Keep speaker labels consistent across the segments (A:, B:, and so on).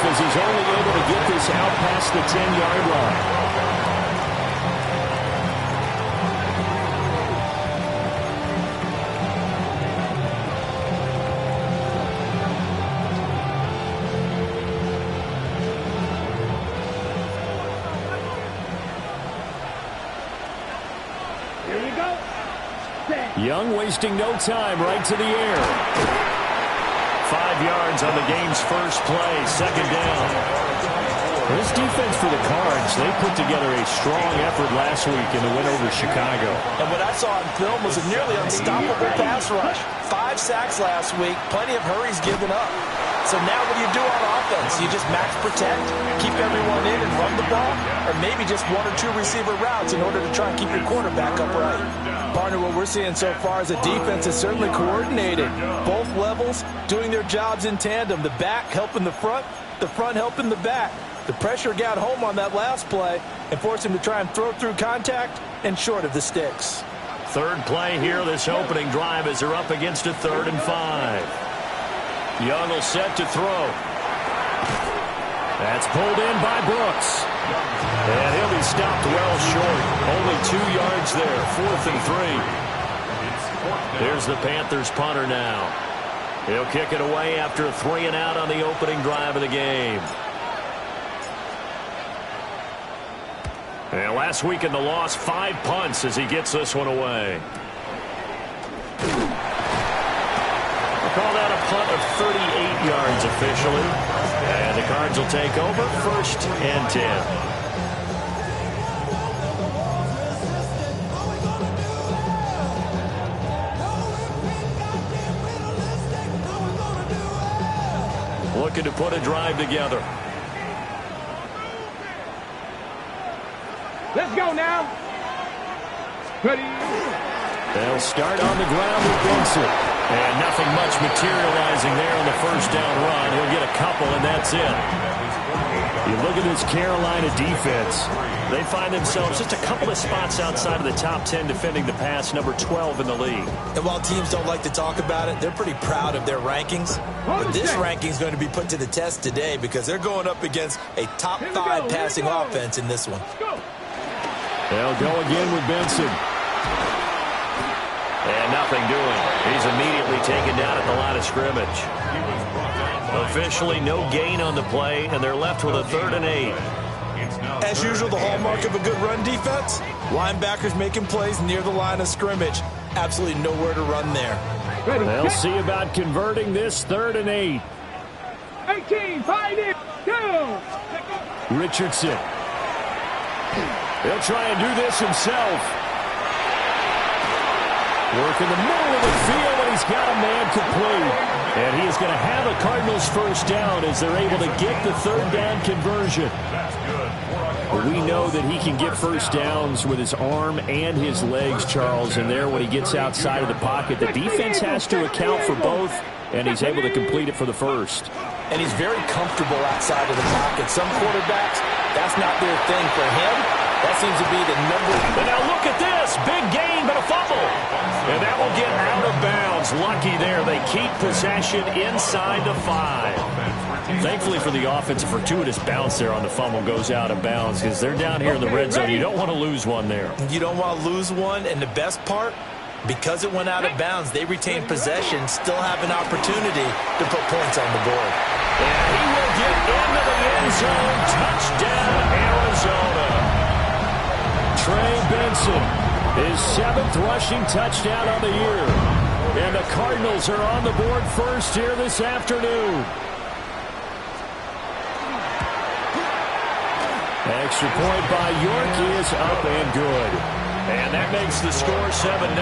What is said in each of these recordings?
A: as he's only able to get this out past the 10-yard line. Young wasting no time, right to the air. 5 yards on the game's first play, second down. This defense for the Cards, they put together a strong effort last week in the win over Chicago.
B: And what I saw on film was a nearly unstoppable pass rush. 5 sacks last week, plenty of hurries given up. So now what do you do on offense? You just max protect, keep everyone in and run the ball, or maybe just 1 or 2 receiver routes in order to try and keep your quarterback upright. Partner, what we're seeing so far is a defense is certainly coordinated. Both levels doing their jobs in tandem. The back helping the front helping the back. The pressure got home on that last play and forced him to try and throw through contact and short of the sticks.
A: Third play here, this opening drive as they're up against a 3rd and 5. Young will set to throw. That's pulled in by Brooks. And he'll be stopped well short. Only 2 yards there, 4th and 3. There's the Panthers punter now. He'll kick it away after a 3-and-out on the opening drive of the game. And last week in the loss, 5 punts as he gets this one away. Call that a punt of 38 yards officially. And the Cards will take over, 1st and 10. Looking to put a drive together.
C: Let's go now. Ready.
A: They'll start on the ground with Benson. And nothing much materializing there on the first down run. He'll get a couple, and that's it. You look at this Carolina defense. They find themselves just a couple of spots outside of the top 10 defending the pass, number 12 in the league.
B: And while teams don't like to talk about it, they're pretty proud of their rankings. But this ranking is going to be put to the test today because they're going up against a top 5 passing offense in this one.
A: They'll go again with Benson. And nothing doing. He's immediately taken down at the line of scrimmage. Officially no gain on the play, and they're left with a 3rd and 8.
B: As usual, the hallmark of a good run defense, linebackers making plays near the line of scrimmage. Absolutely nowhere to run there.
A: They'll see about converting this 3rd and 8.
C: 18, find it, go!
A: Richardson. He'll try and do this himself. Work in the middle of the field, and he's got a man complete. And he is going to have a Cardinals first down as they're able to get the 3rd down conversion. But we know that he can get first downs with his arm and his legs, Charles, and there when he gets outside of the pocket, the defense has to account for both, and he's able to complete it for the first.
B: And he's very comfortable outside of the pocket. Some quarterbacks, that's not their thing. For him, that seems to be the number.
A: And now look at this. Big gain, but a fumble. And that will get out of bounds. Lucky there. They keep possession inside the 5. Thankfully for the offense, a fortuitous bounce there on the fumble goes out of bounds because they're down here in the red zone. You don't want to lose one there.
B: You don't want to lose one, and the best part, because it went out of bounds, they retain possession, still have an opportunity to put points on the board.
A: And he will get into the end zone. Touchdown, Arizona. Trey Benson, his 7th rushing touchdown on the year. And the Cardinals are on the board first here this afternoon. Extra point by York is up and good. And that makes the score 7-0.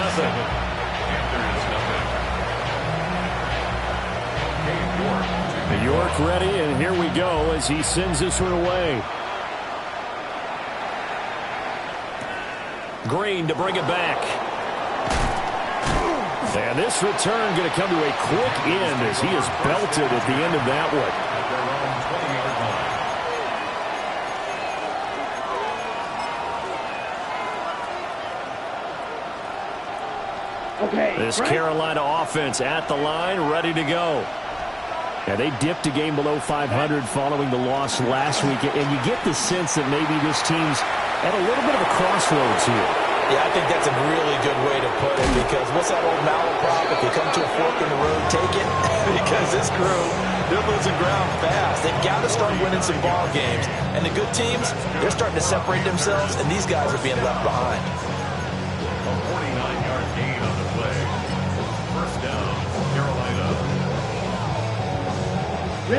A: York ready, and here we go as he sends this one away. Green to bring it back. And this return going to come to a quick end as he is belted at the end of that one.
C: Okay,
A: this Carolina offense at the line, ready to go. And they dipped a game below 500 following the loss last week. And you get the sense that maybe this team's at a little bit of a crossroads here.
B: Yeah, I think that's a really good way to put it, because what's that old malaprop? If you come to a fork in the road, take it. Because this crew, they're losing ground fast. They've got to start winning some ball games. And the good teams, they're starting to separate themselves, and these guys are being left behind.
D: A 49-yard gain on the play. First down, Carolina.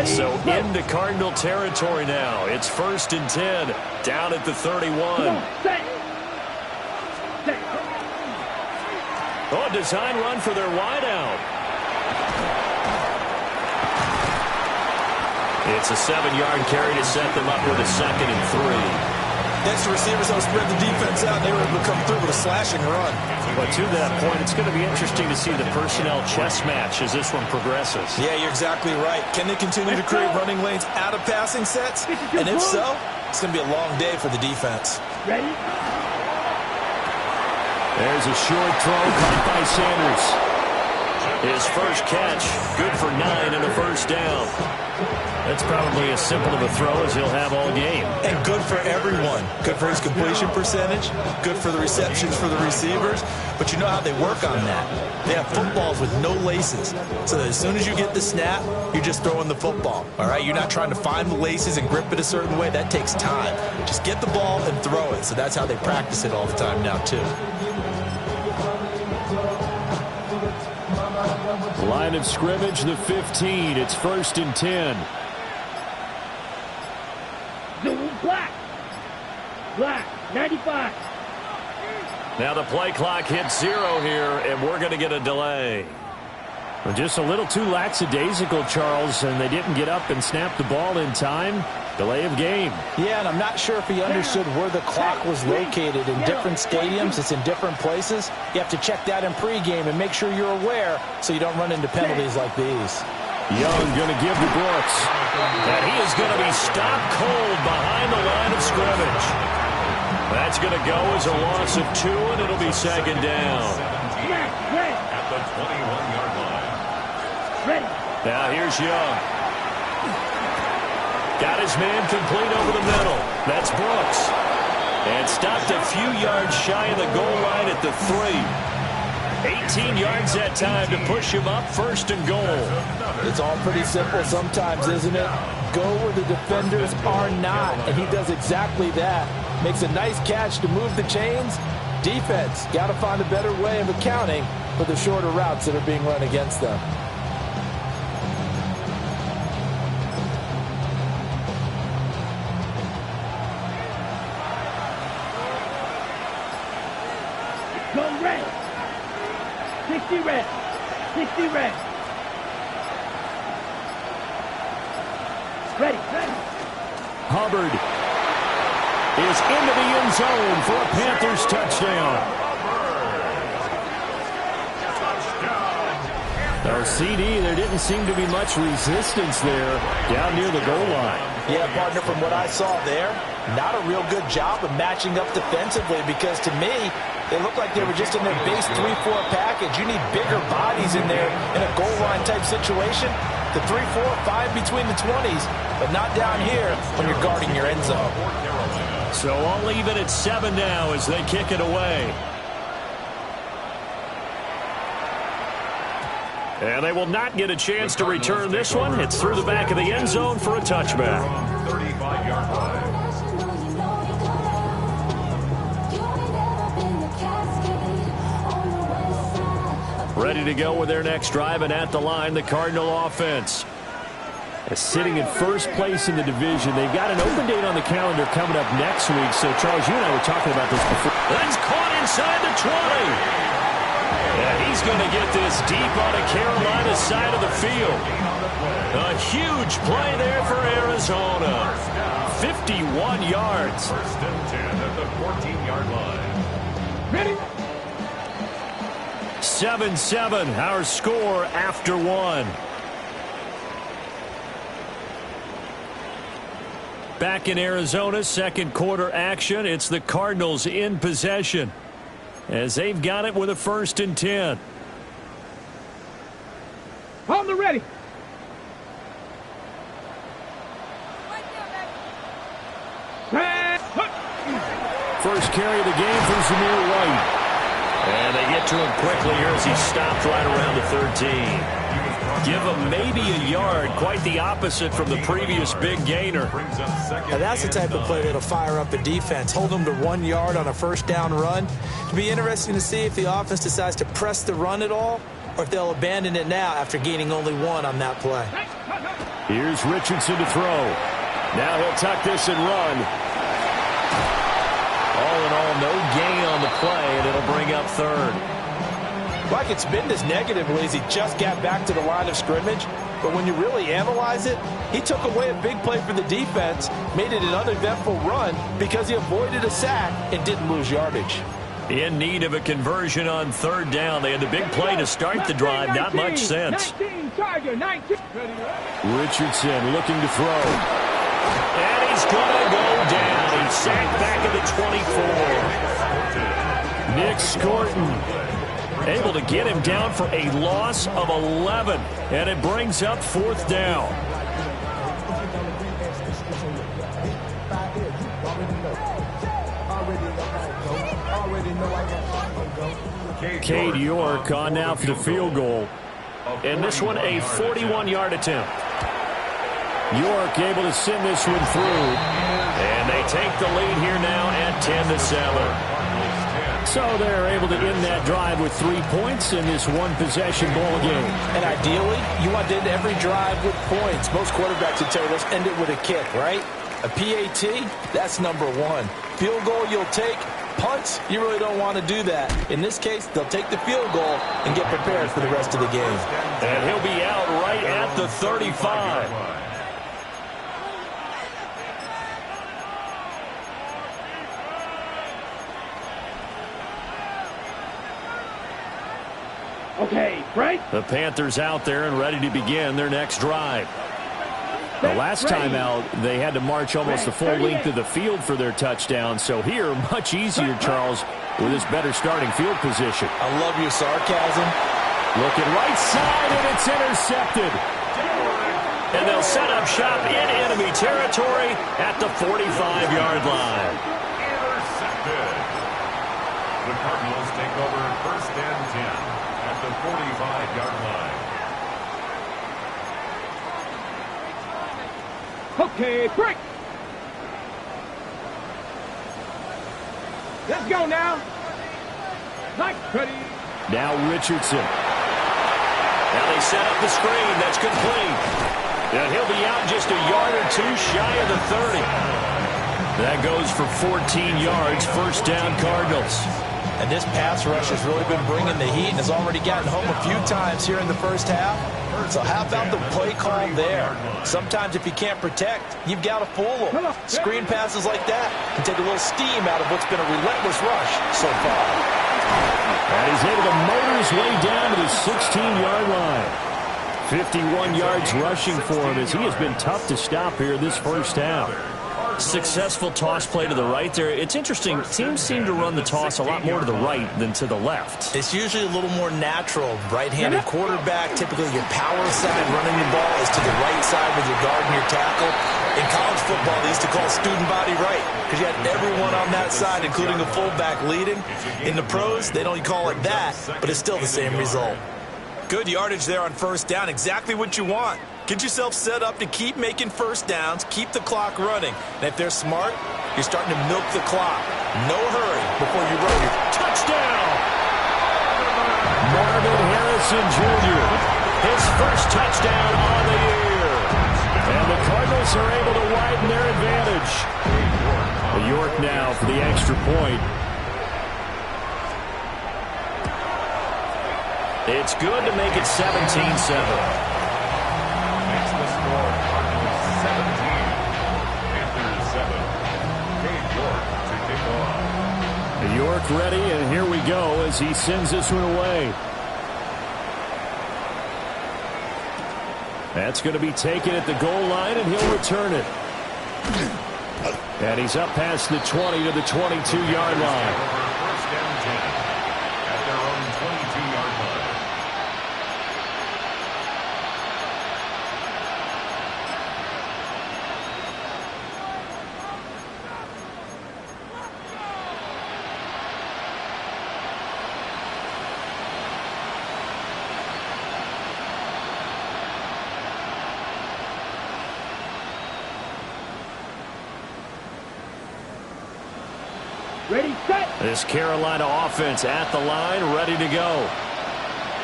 A: So into Cardinal territory now. It's 1st and 10, down at the 31. Oh, a design run for their wideout. It's a 7-yard carry to set them up with a 2nd and 3.
B: Next, the receivers don't spread the defense out. They were able to come through with a slashing run.
A: But to that point, it's going to be interesting to see the personnel chess match as this one progresses.
B: Yeah, you're exactly right. Can they continue to create running lanes out of passing sets? And if so, it's going to be a long day for the defense.
C: Ready?
A: There's a short throw caught by Sanders. His first catch, good for 9 and a first down. That's probably as simple of a throw as he'll have all game.
B: And good for everyone. Good for his completion percentage. Good for the receptions for the receivers. But you know how they work on that. They have footballs with no laces. So that as soon as you get the snap, you're just throwing the football. All right? You're not trying to find the laces and grip it a certain way. That takes time. Just get the ball and throw it. So that's how they practice it all the time now, too.
A: Line of scrimmage, the 15. It's 1st and 10.
C: Black. Black. 95.
A: Now the play clock hits 0 here, and we're going to get a delay. Well, just a little too lackadaisical, Charles, and they didn't get up and snap the ball in time. Delay of game.
B: Yeah, and I'm not sure if he understood where the clock was located. In different stadiums, it's in different places. You have to check that in pregame and make sure you're aware so you don't run into penalties like these.
A: Young going to give to Brooks. And he is going to be stopped cold behind the line of scrimmage. That's going to go as a loss of 2, and it'll be 2nd down.
D: At the 21-yard line.
C: Ready.
A: Now here's Young. Got his man complete over the middle. That's Brooks. And stopped a few yards shy of the goal line at the 3. 18 yards that time to push him up 1st and goal.
B: It's all pretty simple sometimes, isn't it? Go where the defenders are not, and he does exactly that. Makes a nice catch to move the chains. Defense, got to find a better way of accounting for the shorter routes that are being run against them.
C: Go red. 60 red. 60 red. Ready. Ready.
A: Hubbard is into the end zone for a Panthers touchdown. Our CD, there didn't seem to be much resistance there down near the goal line.
B: Yeah, partner, from what I saw there, not a real good job of matching up defensively, because to me, they looked like they were just in their base 3-4 package. You need bigger bodies in there in a goal line type situation. The 3-4, 5 between the 20s, but not down here when you're guarding your end zone.
A: So I'll leave it at 7 now as they kick it away. And they will not get a chance to return this one. It's through the back of the end zone for a touchback.
D: 35-yard line.
A: Ready to go with their next drive, and at the line, the Cardinal offense. Sitting in first place in the division. They've got an open date on the calendar coming up next week. So, Charles, you and I were talking about this before. That's caught inside the 20. And he's going to get this deep on the Carolina side of the field. A huge play there for Arizona. 51 yards.
D: 1st and 10 at the 14-yard line.
C: Ready.
A: 7-7, our score after 1. Back in Arizona, second quarter action. It's the Cardinals in possession as they've got it with a 1st and 10.
C: On the ready.
A: first carry of the game for Zamir White. And they get to him quickly here as he stopped right around the 13. Give him maybe a yard, quite the opposite from the previous big gainer.
B: Now that's the type of play that'll fire up the defense. Hold them to 1 yard on a first down run. It'll be interesting to see if the offense decides to press the run at all or if they'll abandon it now after gaining only 1 on that play.
A: Here's Richardson to throw. Now he'll tuck this and run. All in all, no gain on the play, and it'll bring up third.
B: Like it's been this negatively as he just got back to the line of scrimmage. But when you really analyze it, he took away a big play for the defense, made it an uneventful run because he avoided a sack and didn't lose yardage.
A: In need of a conversion on third down. They had the big play to start the drive. Not much sense. Richardson looking to throw. And he's going to go down. He's sacked back at the 24. Nick Scorton able to get him down for a loss of 11. And it brings up fourth down. Cade York on now for the field goal. And this one a 41-yard attempt. York able to send this one through. And they take the lead here now at 10-7. So they're able to end that drive with 3 points in this one-possession ball game.
B: And ideally, you want to end every drive with points. Most quarterbacks would tell you, let's end it with a kick, right? A PAT, that's number 1. Field goal you'll take. Punts, you really don't want to do that. In this case, they'll take the field goal and get prepared for the rest of the game.
A: And he'll be out right at the 35.
C: Okay, Frank.
A: The Panthers out there and ready to begin their next drive. The last time out, they had to march almost the full length of the field for their touchdown. So here, much easier, Charles, with this better starting field position.
B: I love your sarcasm.
A: Looking right side, and it's intercepted. And they'll set up shop in enemy territory at the 45-yard line.
D: Intercepted. The Cardinals take over first and 10 at the 45-yard line.
C: Okay, break. Let's go now. Nice, ready.
A: Now Richardson. Now they set up the screen. That's complete. And he'll be out just a yard or two shy of the 30. That goes for 14 yards. First down, Cardinals.
B: And this pass rush has really been bringing the heat and has already gotten home a few times here in the first half. So how about the play call there? Sometimes if you can't protect, you've got to fool them. Screen passes like that can take a little steam out of what's been a relentless rush so far.
A: And he's able to motor his way down to the 16-yard line. 51 yards rushing for him as he has been tough to stop here this first half. Successful toss play to the right there. It's interesting. Teams seem to run the toss a lot more to the right than to the left.
B: It's usually a little more natural. Right-handed quarterback, typically your power side running the ball is to the right side with your guard and your tackle. In college football, they used to call student body right because you had everyone on that side, including the fullback leading. In the pros, they don't call it that, but it's still the same result. Good yardage there on first down. Exactly what you want. Get yourself set up to keep making first downs, keep the clock running. And if they're smart, you're starting to milk the clock. No hurry before you run your
A: touchdown. Marvin Harrison Jr., his first touchdown on the year. And the Cardinals are able to widen their advantage. York now for the extra point. It's good to make it 17-7. York ready, and here we go as he sends this one away. That's going to be taken at the goal line, and he'll return it. And he's up past the 20 to the 22-yard line.
D: First down 10 at their own 22-yard line.
C: Ready, set.
A: This Carolina offense at the line, ready to go.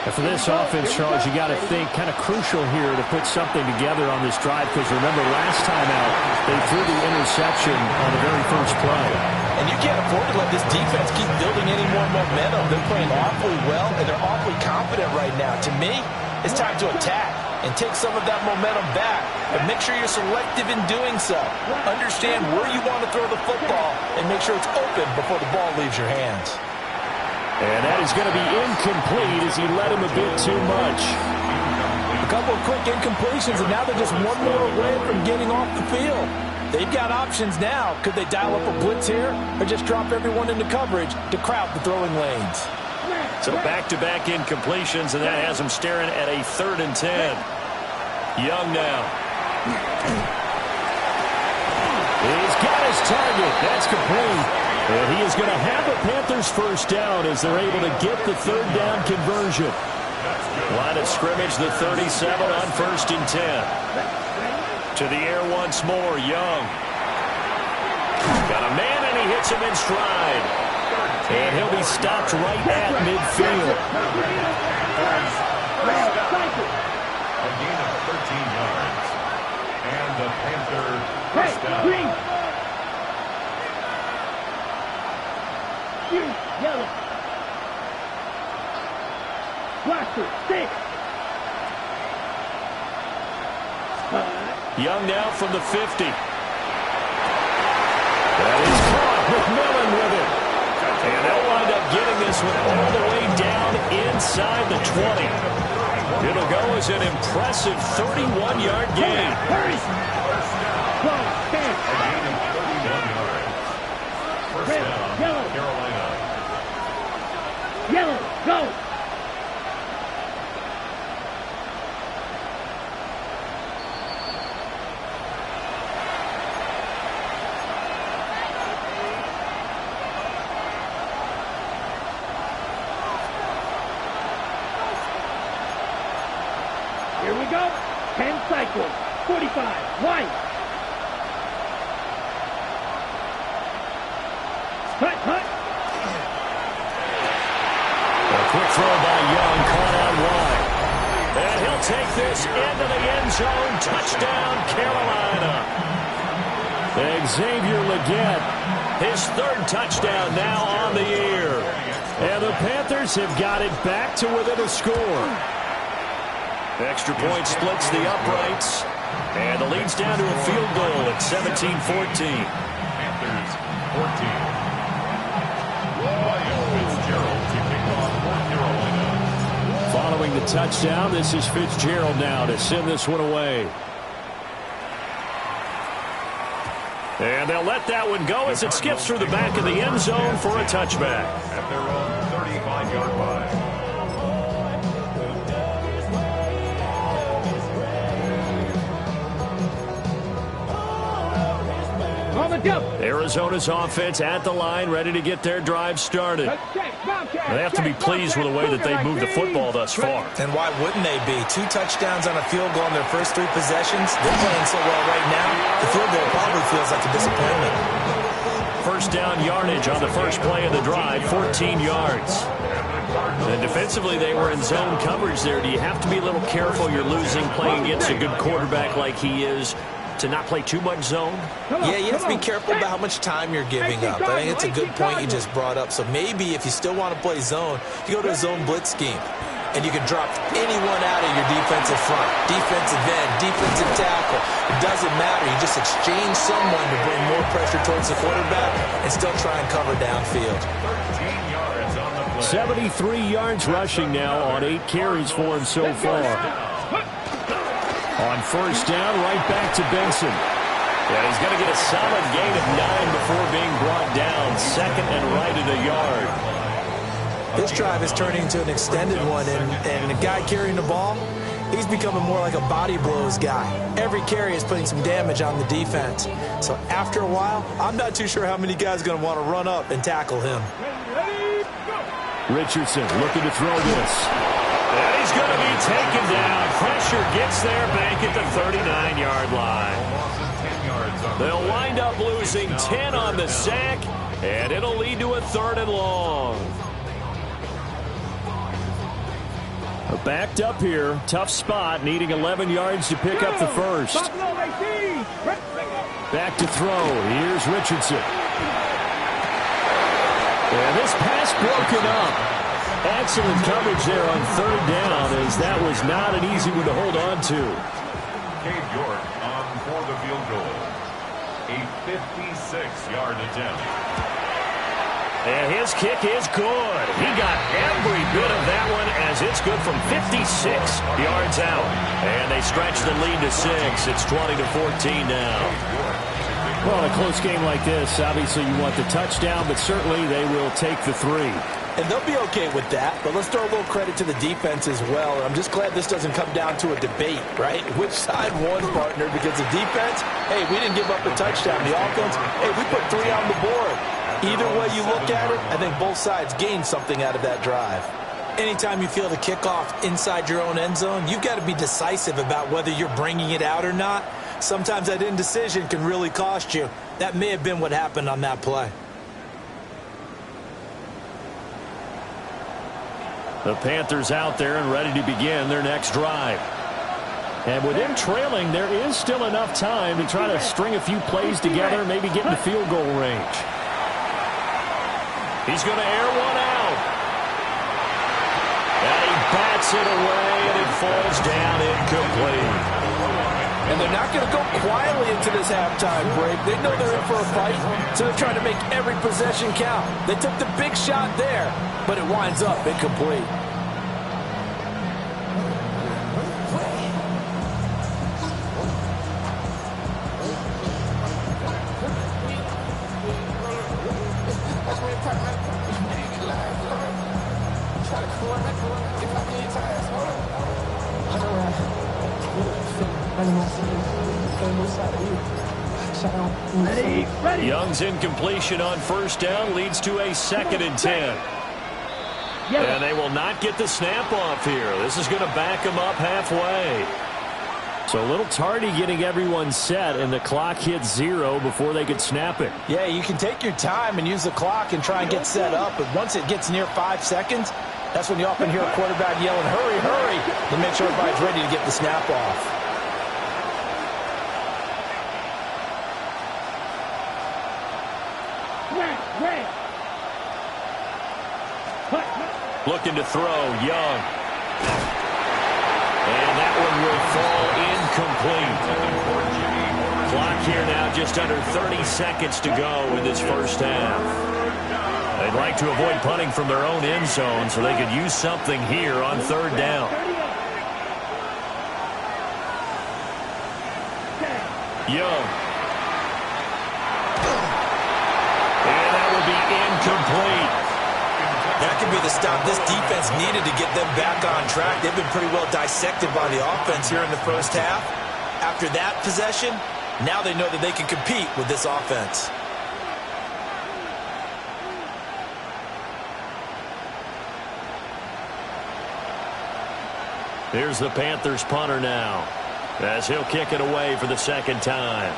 A: And for this offense, Charles, you got to think kind of crucial here to put something together on this drive, because remember last time out they threw the interception on the very first play.
B: And you can't afford to let this defense keep building any more momentum. They're playing awfully well, and they're awfully confident right now. To me, it's time to attack and take some of that momentum back. But make sure you're selective in doing so. Understand where you want to throw the football and make sure it's open before the ball leaves your hands.
A: And that is going to be incomplete as he led him a bit too much.
B: A couple of quick incompletions, and now they're just one more away from getting off the field. They've got options now. Could they dial up a blitz here or just drop everyone into coverage to crowd the throwing lanes?
A: So back-to-back incompletions, and that has him staring at a 3rd and 10. Young now. He's got his target. That's complete. And he is going to have the Panthers first down as they're able to get the 3rd down conversion. Line of scrimmage, the 37 on 1st and 10. To the air once more, Young. Got a man, and he hits him in stride. And he'll be stopped right at midfield.
D: A gain of 13 yards. And the Panther first down.
C: Yellow. Blaster, 6.
A: Young now from the 50. That is caught with Millen with it. And they'll wind up getting this one all the way down inside the 20. It'll go as an impressive 31-yard gain.
C: Hurry. Go, stand.
D: A gain of 31 yards. First down,
C: Yellow.
D: Carolina.
C: Yellow, go. Here we go. 10 cycles. 45. White. Hut.
A: A quick throw by Young, caught out wide. And he'll take this into the end zone. Touchdown, Carolina. Xavier Legette, his 3rd touchdown now on the year. And the Panthers have got it back to within a score. Extra point splits the uprights. And the lead's down to a field goal at 17-14.
D: Panthers 14. Ryan Fitzgerald to kick off for Carolina.
A: Following the touchdown, this is Fitzgerald now to send this one away. And they'll let that one go as it skips through the back of the end zone for a touchback.
D: At their own 35-yard line.
C: On the jump.
A: Arizona's offense at the line, ready to get their drive started. They have to be pleased with the way that they've moved the football thus far.
B: And why wouldn't they be? 2 touchdowns on a field goal in their first 3 possessions. They're playing so well right now, the field goal probably feels like a disappointment.
A: First down yardage on the first play of the drive, 14 yards. And defensively, they were in zone coverage there. Do you have to be a little careful? You're losing playing against a good quarterback like he is, to not play too much zone?
B: Yeah, you have to be careful about how much time you're giving up. I think it's a good point you just brought up. So maybe if you still want to play zone, you go to a zone blitz scheme. And you can drop anyone out of your defensive front, defensive end, defensive tackle. It doesn't matter. You just exchange someone to bring more pressure towards the quarterback and still try and cover downfield.
D: 13 yards on the play.
A: 73 yards rushing now on 8 carries for him so far. On first down, right back to Benson. And he's going to get a solid gain of 9 before being brought down. 2nd and right at a yard.
B: This drive is turning into an extended one, and the guy carrying the ball, he's becoming more like a body blows guy. Every carry is putting some damage on the defense. So after a while, I'm not too sure how many guys are going to want to run up and tackle him.
A: Richardson looking to throw this. And he's going to be taken down. Pressure gets there back at the 39-yard line. They'll wind up losing 10 on the sack, And it'll lead to a 3rd and long. Backed up here. Tough spot. Needing 11 yards to pick up the first. Back to throw. Here's Richardson. And this pass broken up. Excellent coverage there on 3rd down, as that was not an easy one to hold on to.
D: Cade York on for the field goal. A 56-yard attempt.
A: And his kick is good. He got every bit of that one, as it's good from 56 yards out. And they stretch the lead to 6. It's 20-14 now.
C: Well, in a close game like this, obviously you want the touchdown, but certainly they will take the 3.
B: And they'll be okay with that, but let's throw a little credit to the defense as well. And I'm just glad this doesn't come down to a debate, right? Which side won, partner? Because the defense, hey, we didn't give up a touchdown. The offense, hey, we put 3 on the board. Either way you look at it, I think both sides gained something out of that drive. Anytime you feel the kickoff inside your own end zone, you've got to be decisive about whether you're bringing it out or not. Sometimes that indecision can really cost you. That may have been what happened on that play.
A: The Panthers out there and ready to begin their next drive. And with them trailing, there is still enough time to try to string a few plays together, maybe get in the field goal range. He's going to air one out. And he bats it away, and it falls down incomplete.
B: And they're not going to go quietly into this halftime break. They know they're in for a fight, so they're trying to make every possession count. They took the big shot there, but it winds up incomplete.
A: Young's incompletion on 1st down leads to a 2nd and 10. And they will not get the snap off here. This is going to back them up halfway. So a little tardy getting everyone set, and the clock hits 0 before they could snap it.
B: Yeah, you can take your time and use the clock and try and get set up, but once it gets near 5 seconds, that's when you often hear a quarterback yelling, hurry, hurry, to make sure everybody's ready to get the snap off.
A: Looking to throw, Young. And that one will fall incomplete. Clock here now just under 30 seconds to go in this first half. They'd like to avoid punting from their own end zone so they could use something here on 3rd down. Young. And that will be incomplete.
B: That could be the stop this defense needed to get them back on track. They've been pretty well dissected by the offense here in the first half. After that possession, now they know that they can compete with this offense.
A: Here's the Panthers punter now, as he'll kick it away for the 2nd time.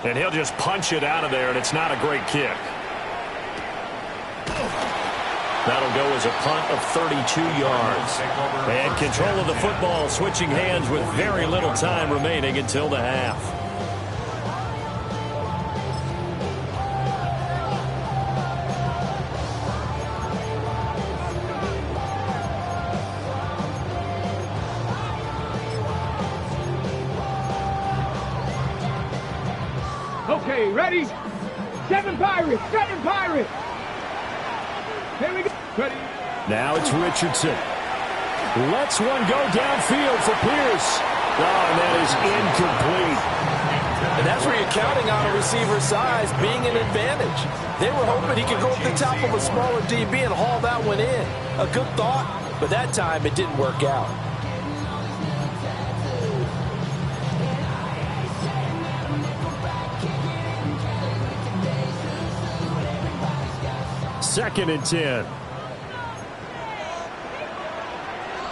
A: And he'll just punch it out of there, and it's not a great kick. That'll go as a punt of 32 yards. And control of the football, switching hands with very little time remaining until the half.
C: Okay, ready? 7 Pirates, 7 Pirates. Here we go. Ready?
A: Now it's Richardson. Lets one go downfield for Pierce. Oh, and that is incomplete.
B: And that's where you're counting on a receiver's size being an advantage. They were hoping he could go up the top of a smaller DB and haul that one in. A good thought, but that time it didn't work out.
A: Second and 10.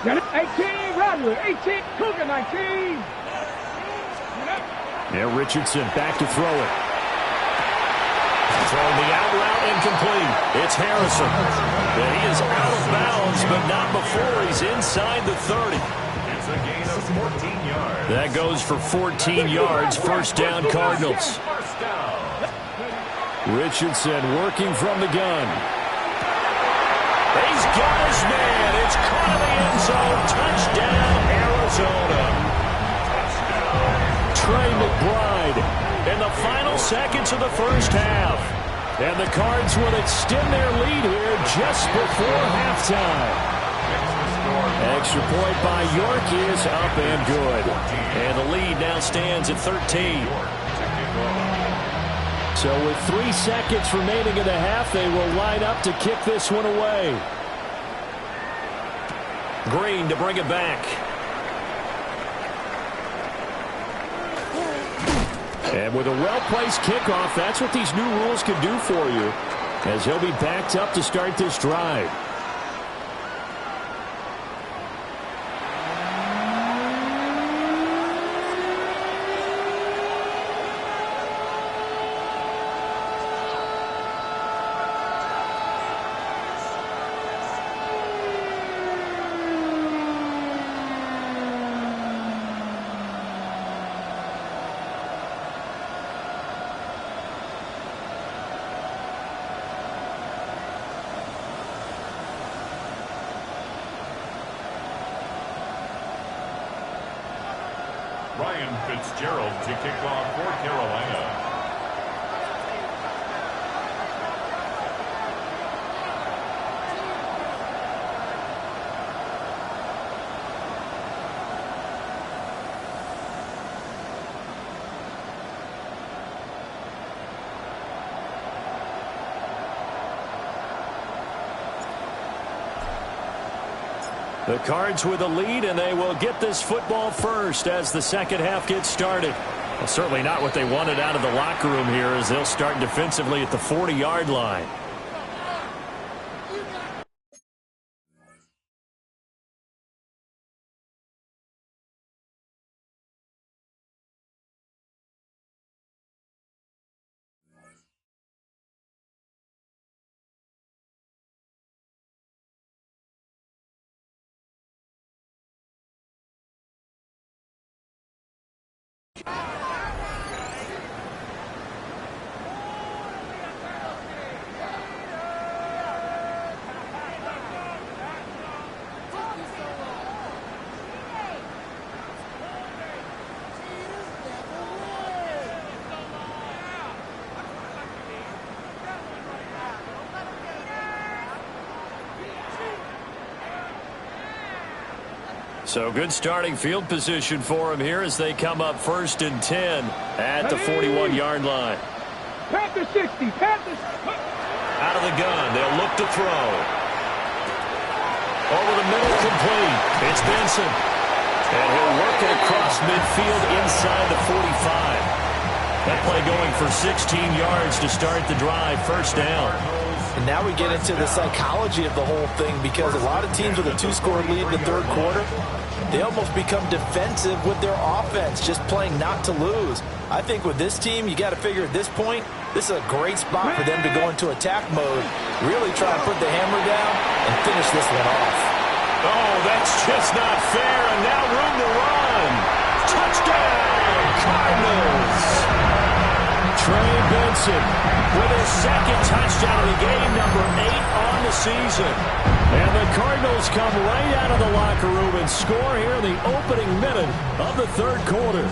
C: 18, Rattler, 18, Cougar, 19.
A: Now Richardson back to throw it. Throwing the out route incomplete. It's Harrison. And he is out of bounds, but not before he's inside the 30.
D: It's a gain of 14 yards.
A: That goes for 14 yards. First down, Cardinals.
D: First down.
A: Richardson working from the gun. He's got his man. It's caught in the end zone. Touchdown, Arizona. Trey McBride in the final seconds of the first half. And the Cards will extend their lead here just before halftime. Extra point by York is up and good. And the lead now stands at 13. So with 3 seconds remaining in the half, they will line up to kick this one away. Green to bring it back. And with a well-placed kickoff, that's what these new rules can do for you, as he'll be backed up to start this drive.
D: Ryan Fitzgerald to kick off for Carolina.
A: The Cards with a lead, and they will get this football first as the second half gets started. Well, certainly not what they wanted out of the locker room here, as they'll start defensively at the 40-yard line. So good starting field position for him here as they come up 1st and 10 at the 41-yard line.
C: Panther 60, Panther.
A: Out of the gun, they'll look to throw. Over the middle, complete. It's Benson. And he'll work it across midfield inside the 45. That play going for 16 yards to start the drive, first down.
B: And now we get into the psychology of the whole thing, because a lot of teams with a 2-score lead in the third quarter, they almost become defensive with their offense, just playing not to lose. I think with this team, you got to figure at this point, this is a great spot for them to go into attack mode, really try to put the hammer down and finish this one off.
A: Oh, that's just not fair, and now room to run. Touchdown, Cardinals. Trey Benson with his second touchdown of the game, number 8 on the season. And the Cardinals come right out of the locker room and score here in the opening minute of the third quarter.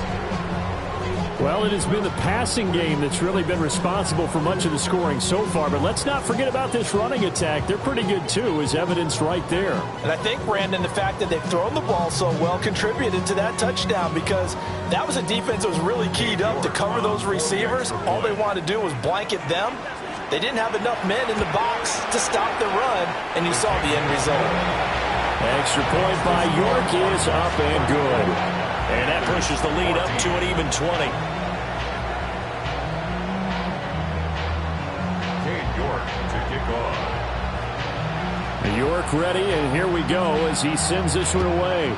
A: Well, it has been the passing game that's really been responsible for much of the scoring so far. But let's not forget about this running attack. They're pretty good, too, as evidenced right there.
B: And I think, Brandon, the fact that they've thrown the ball so well contributed to that touchdown, because that was a defense that was really keyed up to cover those receivers. All they wanted to do was blanket them. They didn't have enough men in the box to stop the run, and you saw the end result.
A: Extra point by York is up and good. And that pushes the lead up to an even 20.
D: Cade York to kick off.
A: York ready, and here we go as he sends this one away.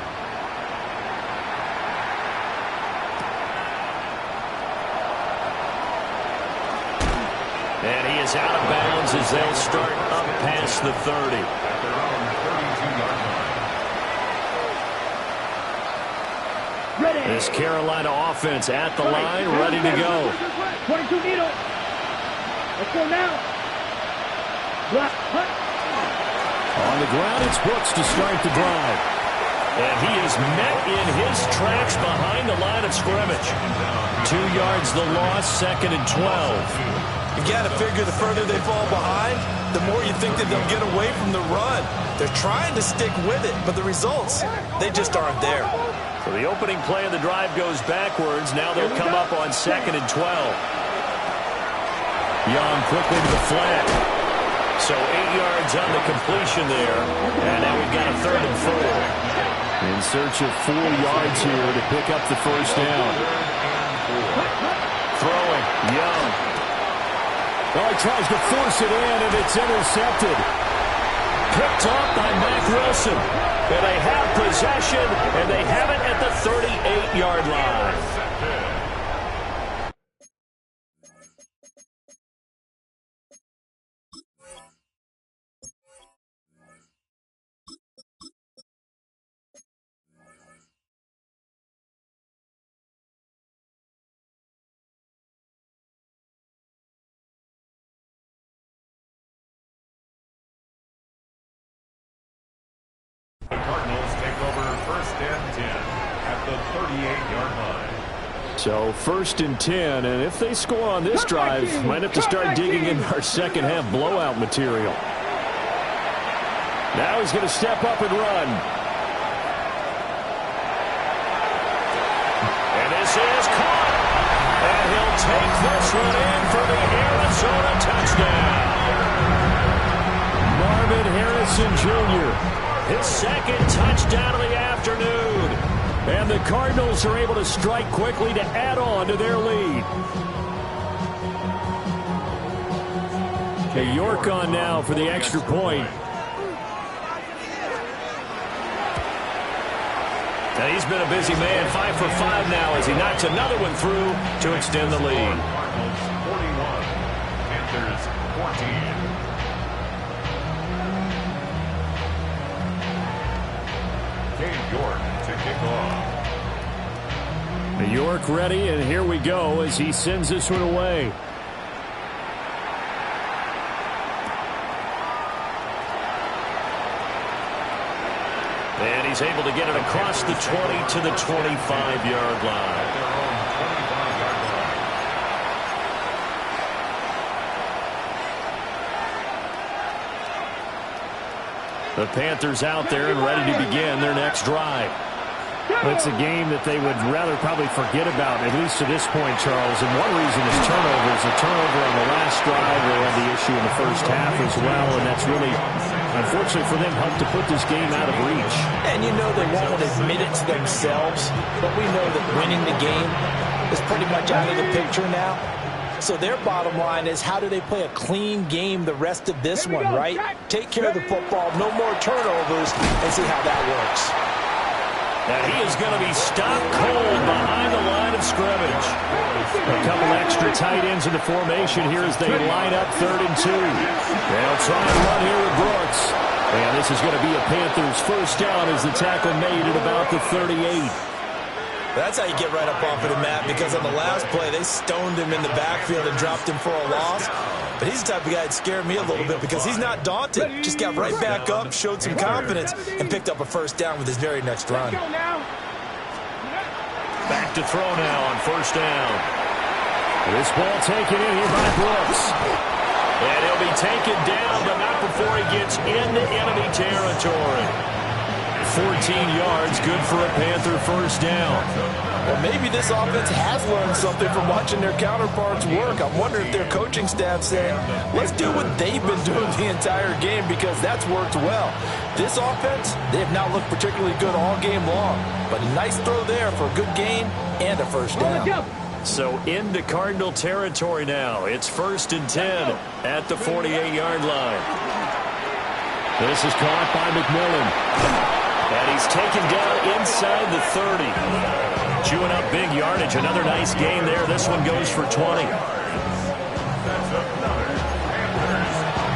A: yards as they'll start up past the 30.
D: At their own 32-yard line.
A: This Carolina offense at the line, ready to go.
C: 22 needle. Let's go now.
A: On the ground, it's Brooks to start the drive. And he is met in his tracks behind the line of scrimmage. 2 yards the loss, 2nd and 12.
B: You got to figure the further they fall behind, the more you think that they'll get away from the run. They're trying to stick with it, but the results, they just aren't there.
A: So the opening play of the drive goes backwards. Now they'll come up on 2nd and 12. Young quickly to the flat. So 8 yards on the completion there. And now we've got a 3rd and 4. In search of 4 yards here to pick up the first down. Throwing, Young. Oh, he tries to force it in, and it's intercepted. Picked up by Mack Wilson. And they have possession, and they have it at the 38-yard line.
D: The Cardinals take over 1st and 10 at the 38-yard line.
A: So 1st and 10, and if they score on this drive, might have to start digging in our second half blowout material. Now he's going to step up and run. And this is caught. And he'll take this one in for the Arizona touchdown. Marvin Harrison Jr., his 2nd touchdown of the afternoon. And the Cardinals are able to strike quickly to add on to their lead. Okay, York on now for the extra point. And he's been a busy man, 5 for 5 now as he knocks another one through to extend the lead.
D: Cardinals 41, Panthers 14. Cade York to kick off.
A: York ready, and here we go as he sends this one away. And he's able to get it across the 20 to the 25-yard line.
D: At their own 25-yard line.
A: The Panthers out there and ready to begin their next drive. It's a game that they would rather probably forget about, at least to this point, Charles. And one reason is turnovers. A turnover on the last drive. They had the issue in the first half as well, and that's really, unfortunately for them, helped to put this game out of reach.
B: And you know they won't admit it to themselves, but we know that winning the game is pretty much out of the picture now. So their bottom line is, how do they play a clean game the rest of this one, right? Take care of the football, no more turnovers, and see how that works.
A: And he is going to be stopped cold behind the line of scrimmage. A couple extra tight ends in the formation here as they line up 3rd and 2. They'll try and run here with Brooks. And this is going to be a Panthers first down as the tackle made at about the 38.
B: That's how you get right up off of him, Matt, because on the last play, they stoned him in the backfield and dropped him for a loss. But he's the type of guy that scared me a little bit because he's not daunted. Just got right back up, showed some confidence, and picked up a first down with his very next run.
A: Back to throw now on first down. This ball taken in here by Brooks. And he'll be taken down, but not before he gets into enemy territory. 14 yards, good for a Panther first down.
B: Well, maybe this offense has learned something from watching their counterparts work. I'm wondering if their coaching staff saying, let's do what they've been doing the entire game because that's worked well. This offense, they have not looked particularly good all game long. But a nice throw there for a good gain and a first down.
A: So into Cardinal territory now. It's 1st and 10 at the 48-yard line. This is caught by McMillan. And he's taken down inside the 30. Chewing up big yardage. Another nice gain there. This one goes for 20.
D: That's another Panthers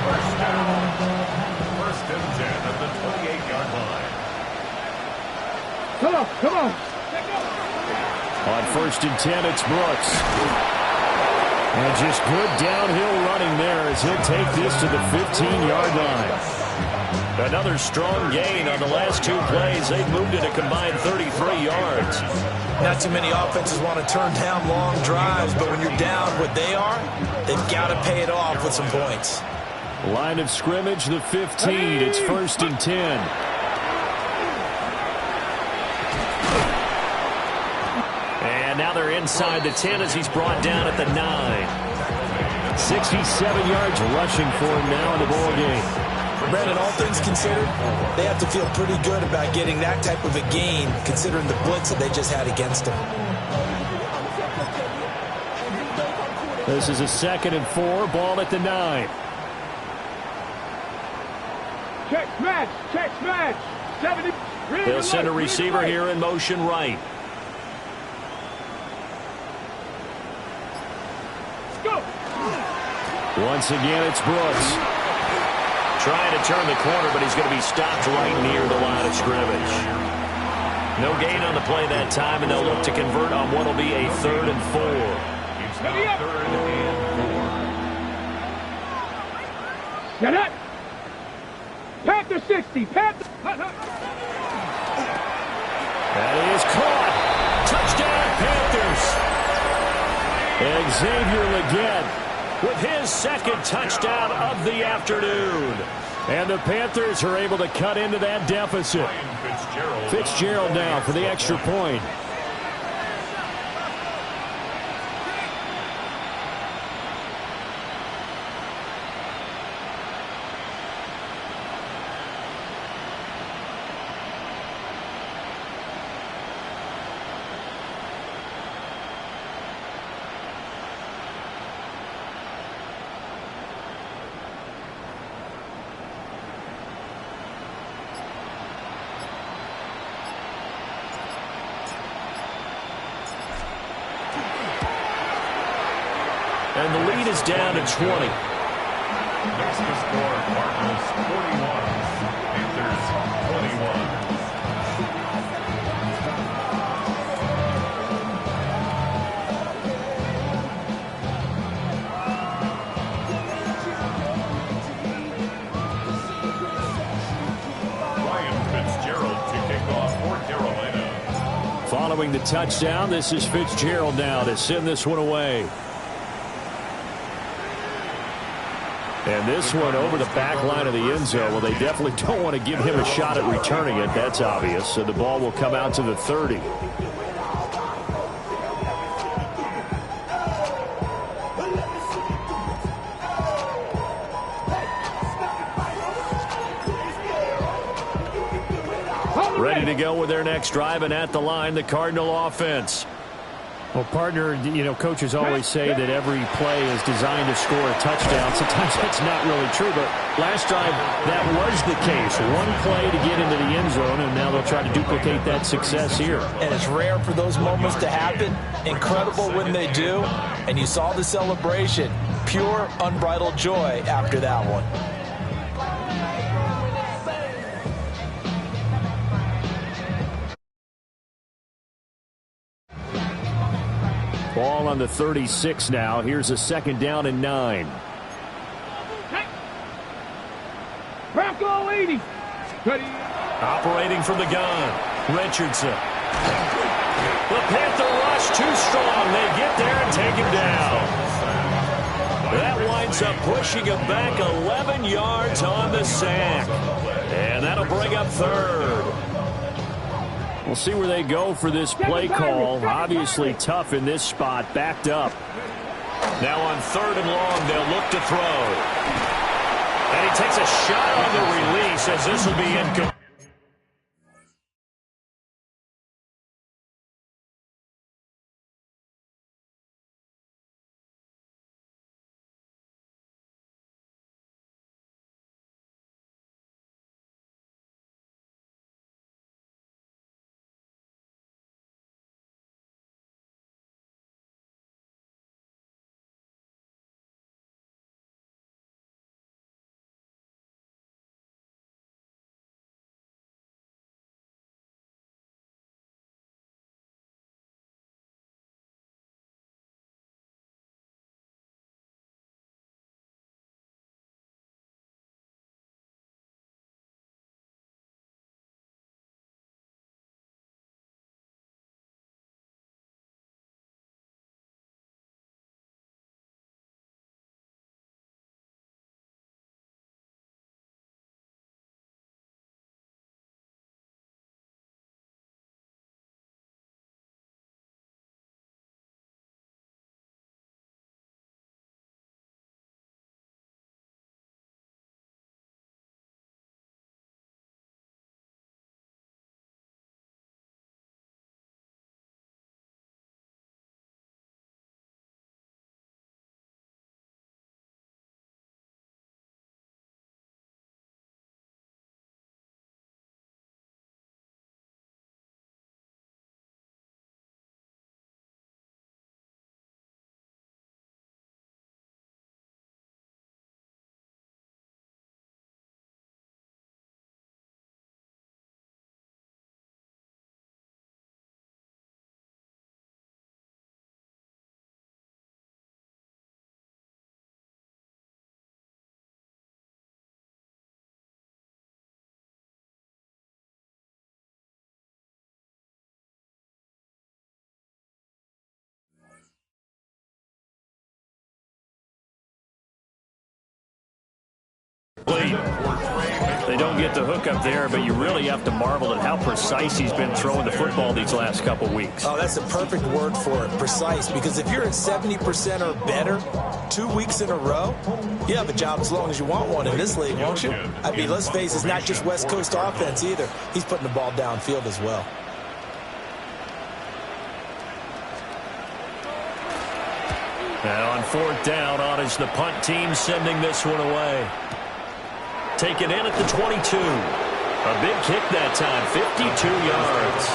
C: Come on.
A: On 1st and 10, it's Brooks. And just good downhill running there as he'll take this to the 15-yard line. Another strong gain on the last 2 plays. They've moved it a combined 33 yards.
B: Not too many offenses want to turn down long drives, but when you're down what they are, they've got to pay it off with some points.
A: Line of scrimmage, the 15. It's 1st and 10. And now they're inside the 10 as he's brought down at the 9. 67 yards rushing for him now in the ball game.
B: Brandon, all things considered, they have to feel pretty good about getting that type of a gain, considering the blitz that they just had against them.
A: This is a 2nd and 4, ball at the 9.
C: Check smash. 70.
A: They'll send a receiver here in motion right.
C: Go.
A: Once again, it's Brooks. Trying to turn the corner, but he's going to be stopped right near the line of scrimmage. No gain on the play that time, and they'll look to convert on what will be a 3rd and 4.
D: It's now 3rd and 4.
C: Get up. Panther 60. Panther.
A: That is caught. Touchdown, Panthers. Xavier Legette with his 2nd touchdown of the afternoon. And the Panthers are able to cut into that deficit. Fitzgerald now for the extra point. And the lead is down to 20.
D: Next to score, Cardinals 41, Panthers 21.
A: Following the touchdown, this is Fitzgerald now to send this one away. And this one over the back line of the end zone. Well, they definitely don't want to give him a shot at returning it. That's obvious. So the ball will come out to the 30. Ready to go with their next drive, and at the line, the Cardinal offense.
E: Well, partner, coaches always say that every play is designed to score a touchdown. Sometimes that's not really true, but
A: Last drive, that was the case. One play to get into the end zone, and now they'll try to duplicate that success here.
B: And it's rare for those moments to happen. Incredible when they do. And you saw the celebration. Pure, unbridled joy after that one.
A: Ball on the 36 now. Here's a 2nd down and 9.
C: Bronco 80.
A: Operating from the gun, Richardson. The Panther rush too strong. They get there and take him down. That winds up pushing him back 11 yards on the sack. And that'll bring up 3rd. We'll see where they go for this play call. Obviously tough in this spot, backed up. Now on 3rd and long, they'll look to throw. And he takes a shot on the release as this will be incomplete.
E: they don't get the hook up there, but you really have to marvel at how precise he's been throwing the football these last couple weeks.
B: Oh, that's a perfect word for it, precise. Because if you're at 70% or better 2 weeks in a row, you have a job as long as you want one in this league, won't you? I mean, let's face it, it's not just West Coast offense either. He's putting the ball downfield as well.
A: Now on 4th down, on is the punt team sending this one away. Taken in at the 22. A big kick that time, 52 yards.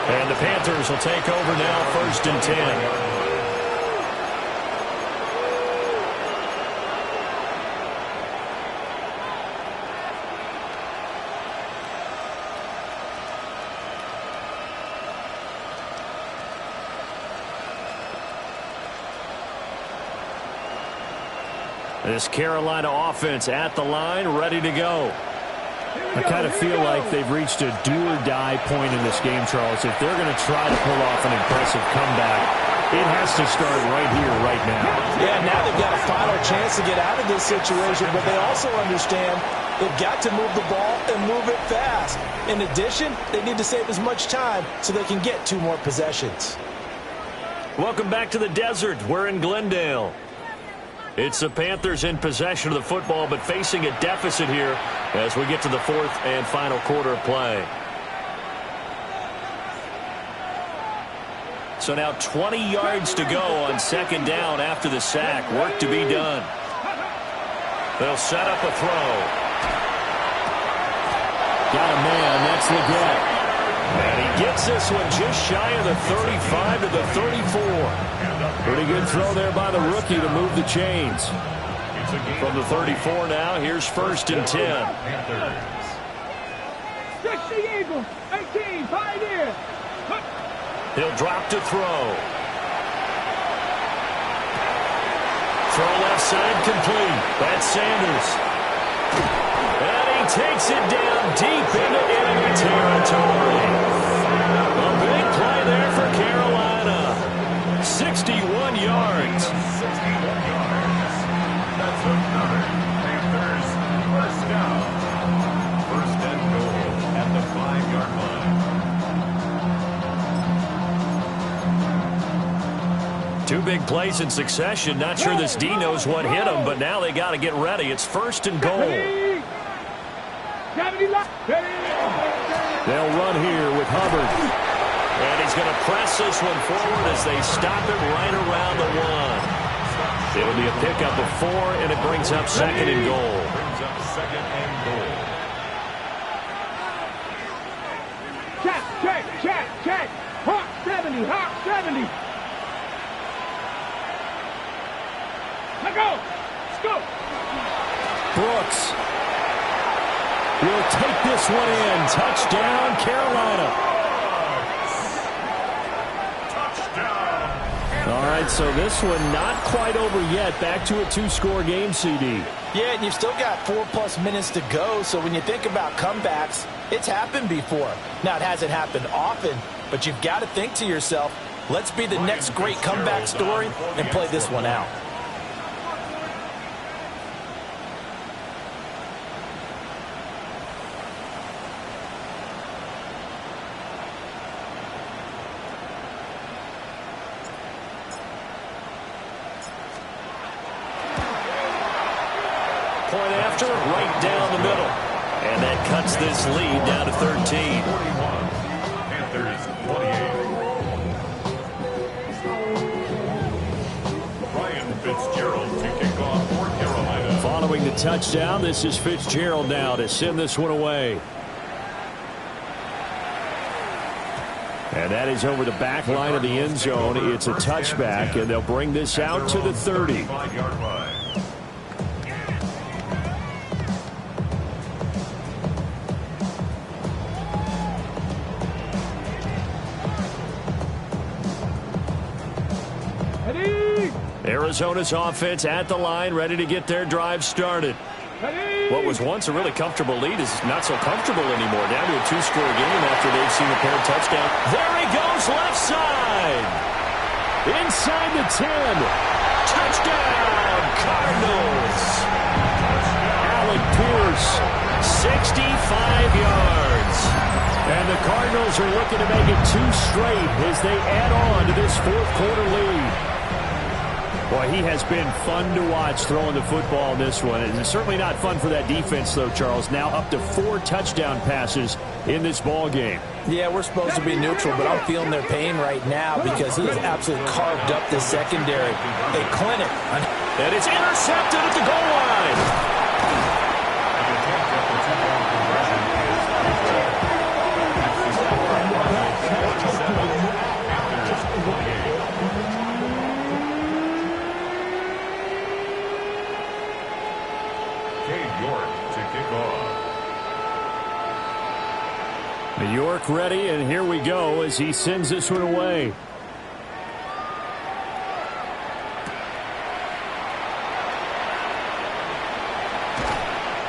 A: And the Panthers will take over now, 1st and 10. This Carolina offense at the line, ready to go.
E: I kind of feel like they've reached a do-or-die point in this game, Charles. If they're going to try to pull off an impressive comeback, it has to start right here, right now.
B: Yeah, now they've got a final chance to get out of this situation, but they also understand they've got to move the ball and move it fast. In addition, they need to save as much time so they can get 2 more possessions.
A: Welcome back to the desert. We're in Glendale. It's the Panthers in possession of the football, but facing a deficit here as we get to the 4th and final quarter of play. So now 20 yards to go on 2nd down after the sack. Work to be done. They'll set up a throw.
E: Got a man. That's Legette.
A: And he gets this one just shy of the 35 to the 34. Pretty good throw there by the rookie to move the chains. From the 34 now, here's 1st and 10.
C: Stretch the Eagles. 18, Pioneer.
A: He'll drop to throw. Throw left side complete. That's Sanders. And he takes it down deep into enemy territory. A big play there for Carolina. 61 yards.
D: 61 yards. That's another Panthers first down. 1st and goal at the 5-yard line.
A: 2 big plays in succession. Not sure this D knows what hit him, but now they got to get ready. It's 1st and goal.
E: They'll run here with Hubbard.
A: And he's going to press this one forward as they stop it right around the 1. It'll be a pickup of 4, and it brings up 2nd and goal.
D: Brings up 2nd and goal.
C: Check. Hawk 70. Let's go.
E: Brooks will take this one in. Touchdown, Carolina. All right, so this one not quite over yet. Back to a 2-score game, CD.
B: Yeah, and you've still got 4+ minutes to go, so when you think about comebacks, it's happened before. Now, it hasn't happened often, but you've got to think to yourself, let's be the next great comeback story and play this one out.
A: Point after, right down the middle. And that cuts this lead down to 13.
D: 41. Panthers 28. Ryan Fitzgerald to kick off for Carolina.
E: Following the touchdown, this is Fitzgerald now to send this one away. And that is over the back line of the end zone. It's a touchback, and they'll bring this out to the 30.
D: 5-yard line.
A: Arizona's offense at the line, ready to get their drive started. What was once a really comfortable lead is not so comfortable anymore. Down to a 2-score game after they've seen a pair of touchdowns. There he goes, left side. Inside the 10. Touchdown, Cardinals.
E: Alec Pierce
A: 65 yards. And the Cardinals are looking to make it 2 straight as they add on to this fourth-quarter lead. Boy, he has been fun to watch throwing the football in this one. It's certainly not fun for that defense, though, Charles. Now up to 4 touchdown passes in this ball game.
B: Yeah, we're supposed to be neutral, but I'm feeling their pain right now because he has absolutely carved up the secondary. A clinic.
A: And it's intercepted at the goal line. York ready, and here we go as he sends this one away.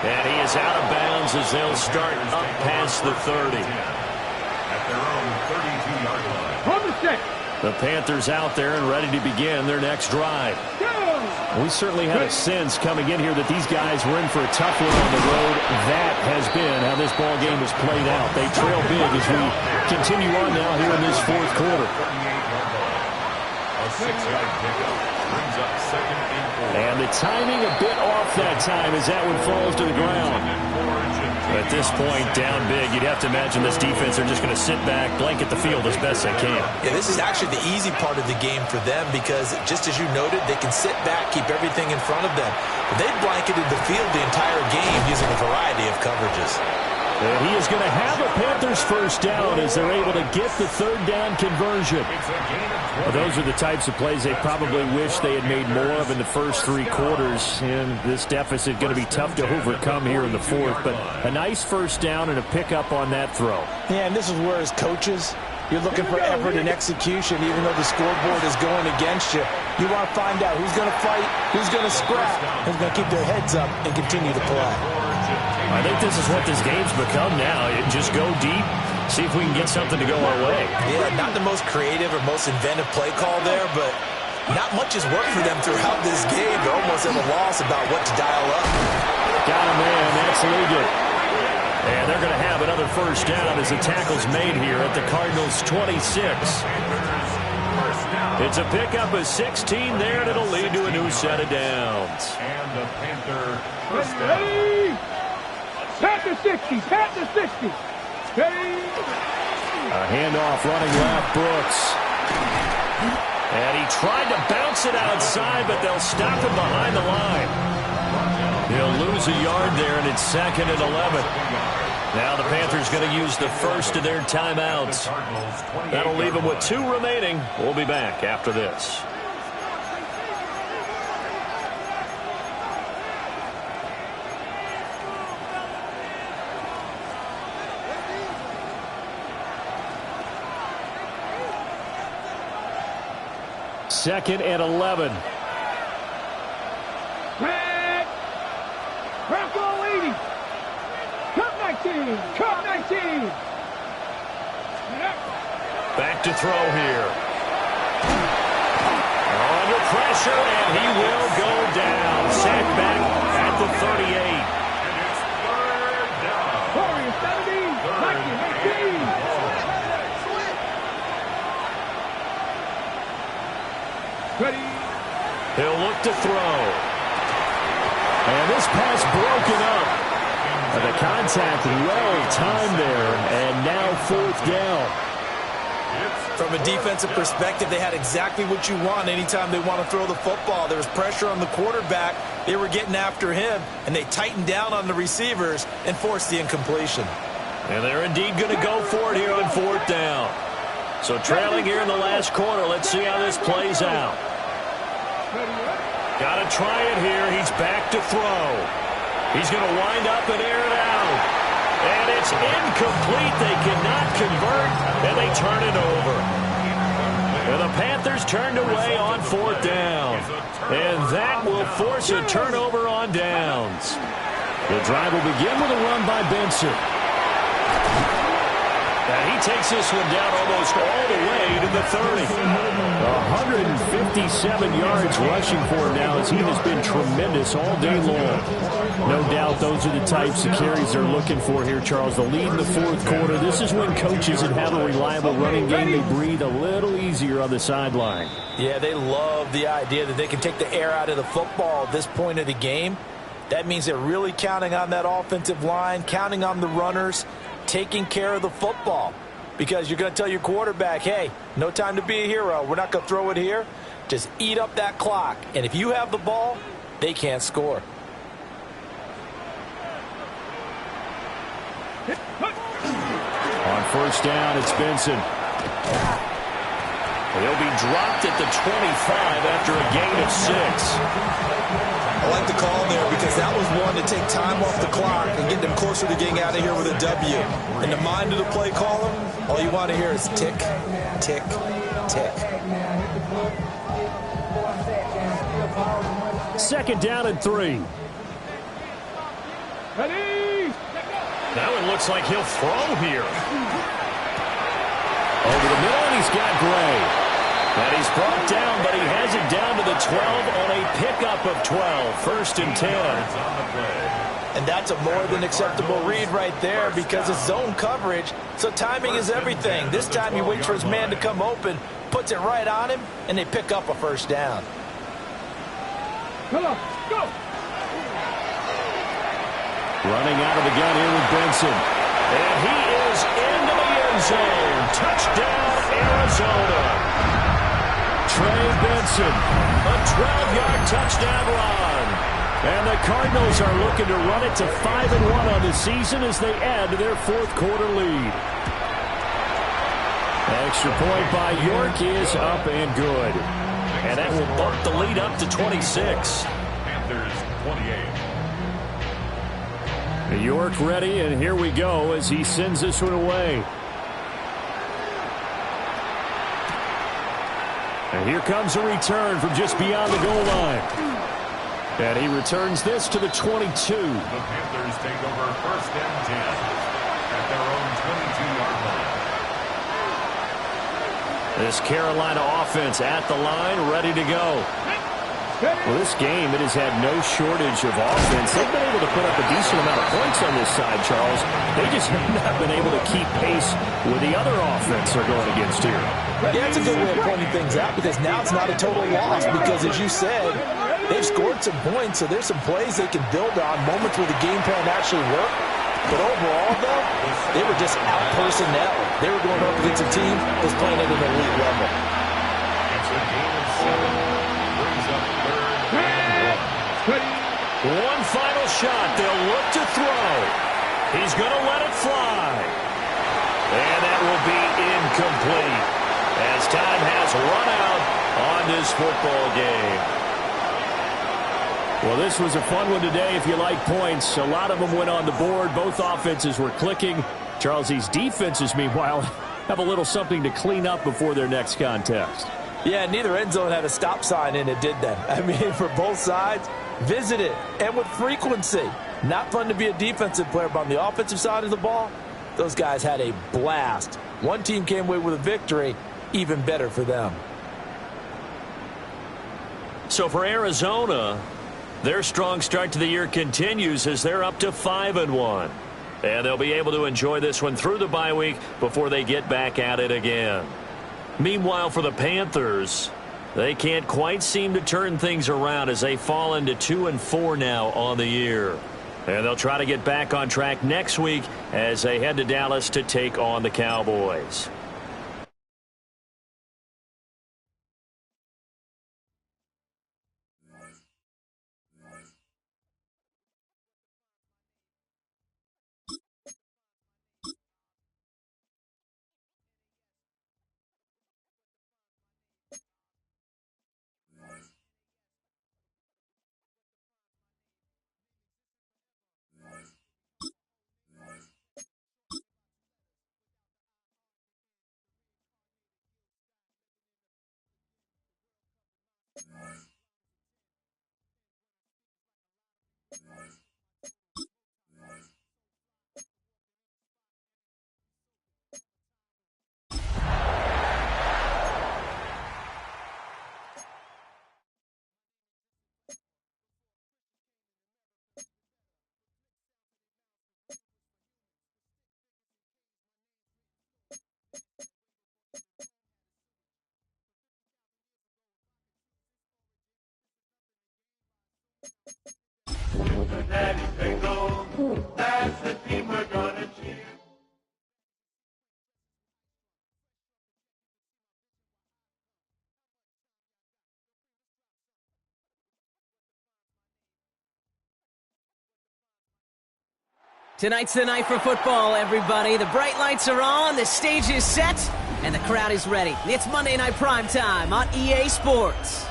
A: And he is out of bounds as they'll start up past the 30.
D: At their own 32-yard line.
C: On the set.
A: The Panthers out there and ready to begin their next drive. We certainly had a sense coming in here that these guys were in for a tough one on the road. That has been how this ball game has played out. They trail big as we continue on now here in this fourth quarter.
D: A 6-yard pickup brings up 2nd and 4.
A: And the timing a bit off that time as that one falls to the ground. At this point, down big, you'd have to imagine this defense are just going to sit back, blanket the field as best they can.
B: Yeah, this is actually the easy part of the game for them because, just as you noted, they can sit back, keep everything in front of them. But they've blanketed the field the entire game using a variety of coverages.
A: And he is going to have a Panthers first down as they're able to get the third down conversion. Well, those are the types of plays they probably wish they had made more of in the first 3 quarters. And this deficit going to be tough to overcome here in the fourth. But a nice first down and a pickup on that throw.
B: Yeah, and this is where as coaches, you're looking for effort and execution even though the scoreboard is going against you. You want to find out who's going to fight, who's going to scrap, who's going to keep their heads up and continue to play.
A: I think this is what this game's become now. Just go deep, see if we can get something to go our way.
B: Yeah, not the most creative or most inventive play call there, but not much has worked for them throughout this game. They're almost at a loss about what to dial up.
A: Got a man, that's Liggett. And they're going to have another first down as the tackle's made here at the Cardinals' 26. It's a pickup of 16 there, and it'll lead to a new set of downs.
D: And the Panther first down.
C: Ready? Panther 60. Panther 60. Ready?
A: A handoff running left, Brooks. And he tried to bounce it outside, but they'll stop him behind the line. He'll lose a yard there, and it's 2nd and 11. Now the Panthers going to use the first of their timeouts. That'll leave them with 2 remaining. We'll be back after this. Second and 11.
C: Red. Purple 80. Cup 19. Cup 19.
A: Back to throw here. Under pressure, and he will go down. Sacked back at the 38.
D: And it's 3rd down.
C: Warriors 70. 19. Ready?
A: He'll look to throw. And this pass broken up. And the contact well timed there. And now 4th down.
B: From a defensive perspective, they had exactly what you want anytime they want to throw the football. There was pressure on the quarterback. They were getting after him, and they tightened down on the receivers and forced the incompletion.
A: And they're indeed going to go for it here on 4th down. So trailing here in the last quarter. Let's see how this plays out. Got to try it here. He's back to throw. He's going to wind up and air it out. And it's incomplete. They cannot convert, and they turn it over. And the Panthers turned away on 4th down. And that will force a turnover on downs. The drive will begin with a run by Benson. And he takes this one down almost all the way to the 30. 157 yards rushing for him now as he has been tremendous all day long. No doubt those are the types of carries they're looking for here, Charles. The lead in the fourth quarter. This is when coaches that have a reliable running game, they breathe a little easier on the sideline.
B: Yeah, they love the idea that they can take the air out of the football at this point of the game. That means they're really counting on that offensive line, counting on the runners, taking care of the football. Because you're going to tell your quarterback, hey, no time to be a hero. We're not going to throw it here. Just eat up that clock. And if you have the ball, they can't score.
A: On first down, it's Benson. He'll be dropped at the 25 after a gain of 6.
B: I like the call there because that was one to take time off the clock and get them closer to getting out of here with a W. In the mind of the play caller, all you want to hear is tick, tick, tick.
A: Second down and 3.
C: Ready?
A: Now it looks like he'll throw here. Over the middle, and he's got Gray. And he's brought down, but he has it down to the 12 on a pickup of 12. First and 10.
B: And that's a more than acceptable read right there because it's zone coverage, so timing is everything. This time he waits for his man to come open, puts it right on him, and they pick up a first down.
C: Come on, go!
A: Running out of the gun here with Benson. And he is into the end zone. Touchdown, Arizona. Trey Benson, a 12-yard touchdown run. And the Cardinals are looking to run it to 5-1 on the season as they add to their fourth quarter lead. Extra point by York is up and good. And that will bump the lead up to 26.
D: Panthers 28.
A: York ready, and here we go as he sends this one away. And here comes a return from just beyond the goal line. And he returns this to the 22.
D: The Panthers take over first and 10 at their own 22-yard line.
A: This Carolina offense at the line, ready to go. Well, this game, it has had no shortage of offense. They've been able to put up a decent amount of points on this side, Charles. They just have not been able to keep pace with the other offense they're going against here.
B: Yeah, it's a good way of pointing things out because now it's not a total loss because, as you said, they've scored some points, so there's some plays they can build on, moments where the game plan actually worked. But overall, though, they were just out-personnel. They were going up against a team that's playing at an elite level.
D: It's a game of 7. Brings up third and 1.
A: One final shot. They'll look to throw. He's going to let it fly. And that will be incomplete as time has run out on this football game. Well, this was a fun one today if you like points. A lot of them went on the board. Both offenses were clicking. Charles, these defenses, meanwhile, have a little something to clean up before their next contest.
B: Yeah, neither end zone had a stop sign in it, did they? I mean, for both sides, visit it, and with frequency. Not fun to be a defensive player, but on the offensive side of the ball, those guys had a blast. One team came away with a victory, even better for them.
A: So for Arizona, their strong start to the year continues as they're up to 5-1. And they'll be able to enjoy this one through the bye week before they get back at it again. Meanwhile, for the Panthers, they can't quite seem to turn things around as they fall into 2-4 now on the year. And they'll try to get back on track next week as they head to Dallas to take on the Cowboys.
F: Tonight's the night for football, everybody. The bright lights are on, the stage is set, and the crowd is ready. It's Monday Night Primetime on EA Sports.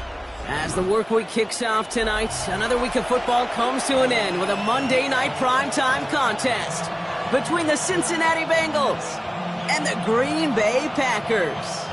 F: As the work week kicks off tonight, another week of football comes to an end with a Monday Night Primetime contest between the Cincinnati Bengals and the Green Bay Packers.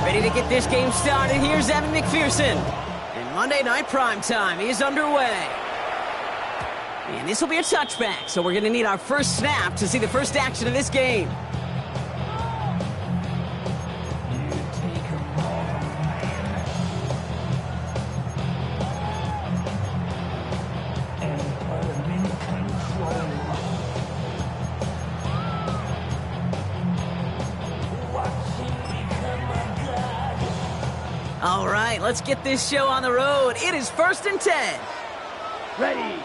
F: Ready to get this game started. Here's Evan McPherson. And Monday Night Primetime is underway. And this will be a touchback, so we're going to need our first snap to see the first action of this game. All right, let's get this show on the road. It is 1st and 10.
C: Ready.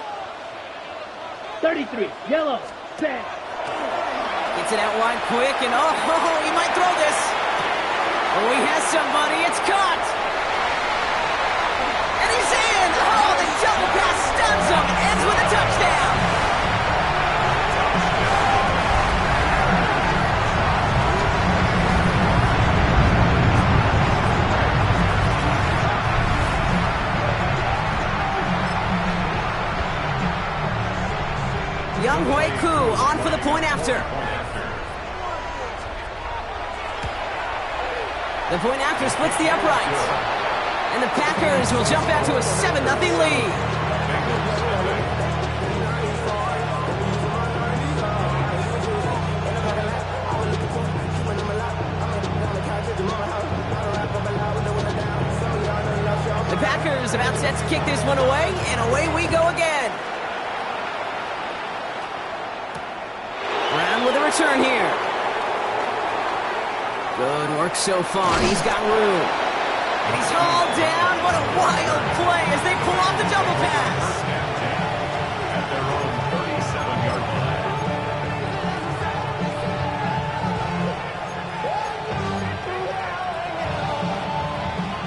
C: 33, yellow, set.
F: Gets it out wide quick, and he might throw this. Oh, he has somebody. It's caught. And he's in. Oh, the double pass stuns him and ends with a touchdown. Younghoe Koo on for the point after. The point after splits the uprights. And the Packers will jump out to a 7-0 lead. The Packers about set to kick this one away, and away we go again. Brown with a return here. Good work so far. He's got room. And he's hauled down. What a wild play as they pull off the double pass.
D: At their own 37-yard line.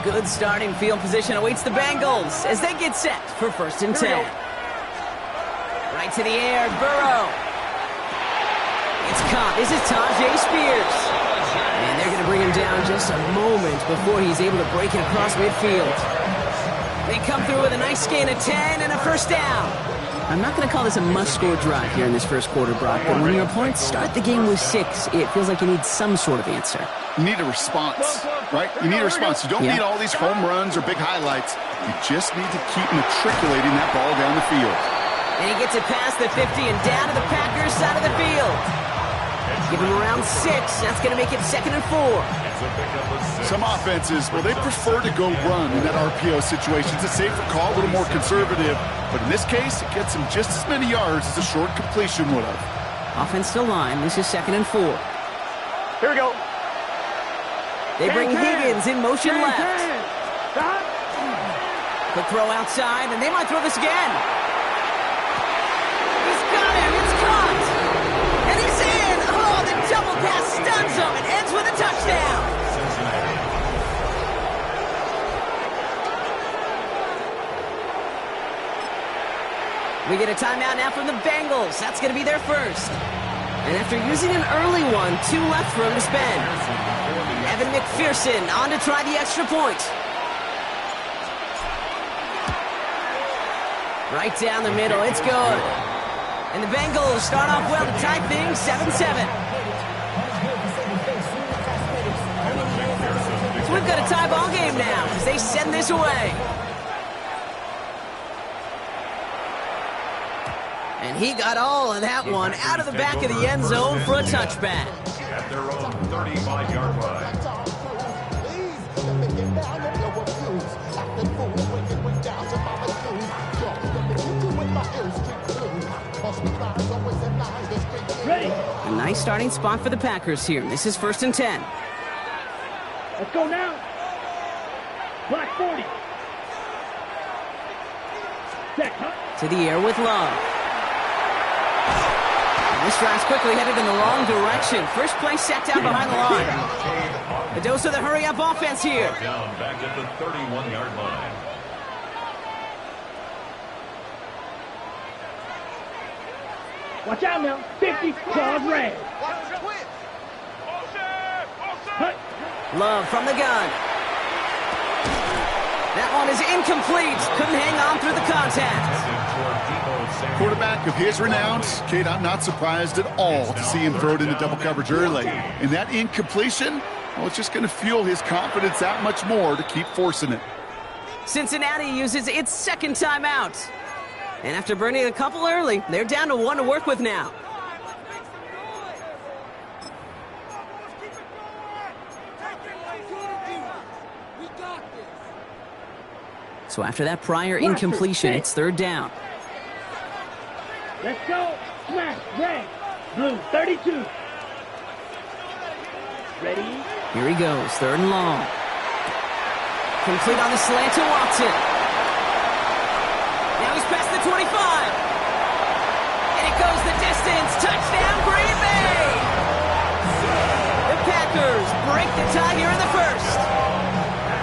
F: Good starting field position awaits the Bengals as they get set for 1st and 10. Right to the air, Burrow. It's caught. This is Tajay Spears. And they're going to bring him down just a moment before he's able to break it across midfield. They come through with a nice gain of 10 and a first down. I'm not going to call this a must-score drive here in this first quarter, Brock, but when your opponents start the game with 6, it feels like you need some sort of answer.
G: You need a response, right? You need a response. You don't need all these home runs or big highlights. You just need to keep matriculating that ball down the field.
F: And he gets it past the 50 and down to the Packers side of the field. Give him around 6. That's going to make it 2nd and 4.
G: Some offenses, well, they prefer to go run in that RPO situation. It's a safer call, a little more conservative. But in this case, it gets him just as many yards as a short completion would have.
F: Offensive line. This is 2nd and 4.
C: Here we go.
F: They bring Higgins in motion left.
C: Stop.
F: Quick throw outside, and they might throw this again. He's got him. It's caught. And he's in. Oh, the double pass stuns him and ends with a touchdown. We get a timeout now from the Bengals. That's going to be their first. And after using an early one, 2 left for him to spend. Evan McPherson on to try the extra point. Right down the middle. It's good. And the Bengals start off well to tie things 7-7. 3 we've got a tie ball game now as they send this away. And he got all of that one out of the back of the end zone for a touchback.
D: At their own 35-yard line.
C: Ready?
F: A nice starting spot for the Packers here. This is 1st and 10.
C: Let's go now. Black 40. Set, huh?
F: To the air with Love. And this drive's quickly headed in the wrong direction. First play set down behind the line. A dose of the hurry-up offense here.
D: Down back at the 31-yard line.
C: Watch out now. 50, claws red. Hut.
F: Love from the gun. That one is incomplete. Couldn't hang on through the contact.
G: Quarterback of his renown, Kate, I'm not surprised at all to see him throw it into double coverage early. And that incompletion, well, it's just going to fuel his confidence that much more to keep forcing it.
F: Cincinnati uses its second timeout. And after burning a couple early, they're down to one to work with now. So after that prior incompletion, it's 3rd down.
C: Let's go. Smash. Red. Blue. 32. Ready?
F: Here he goes. 3rd and long. Complete on the slant to Watson. Now he's past the 25. And it goes the distance. Touchdown, Green Bay. The Packers break the tie here in the first.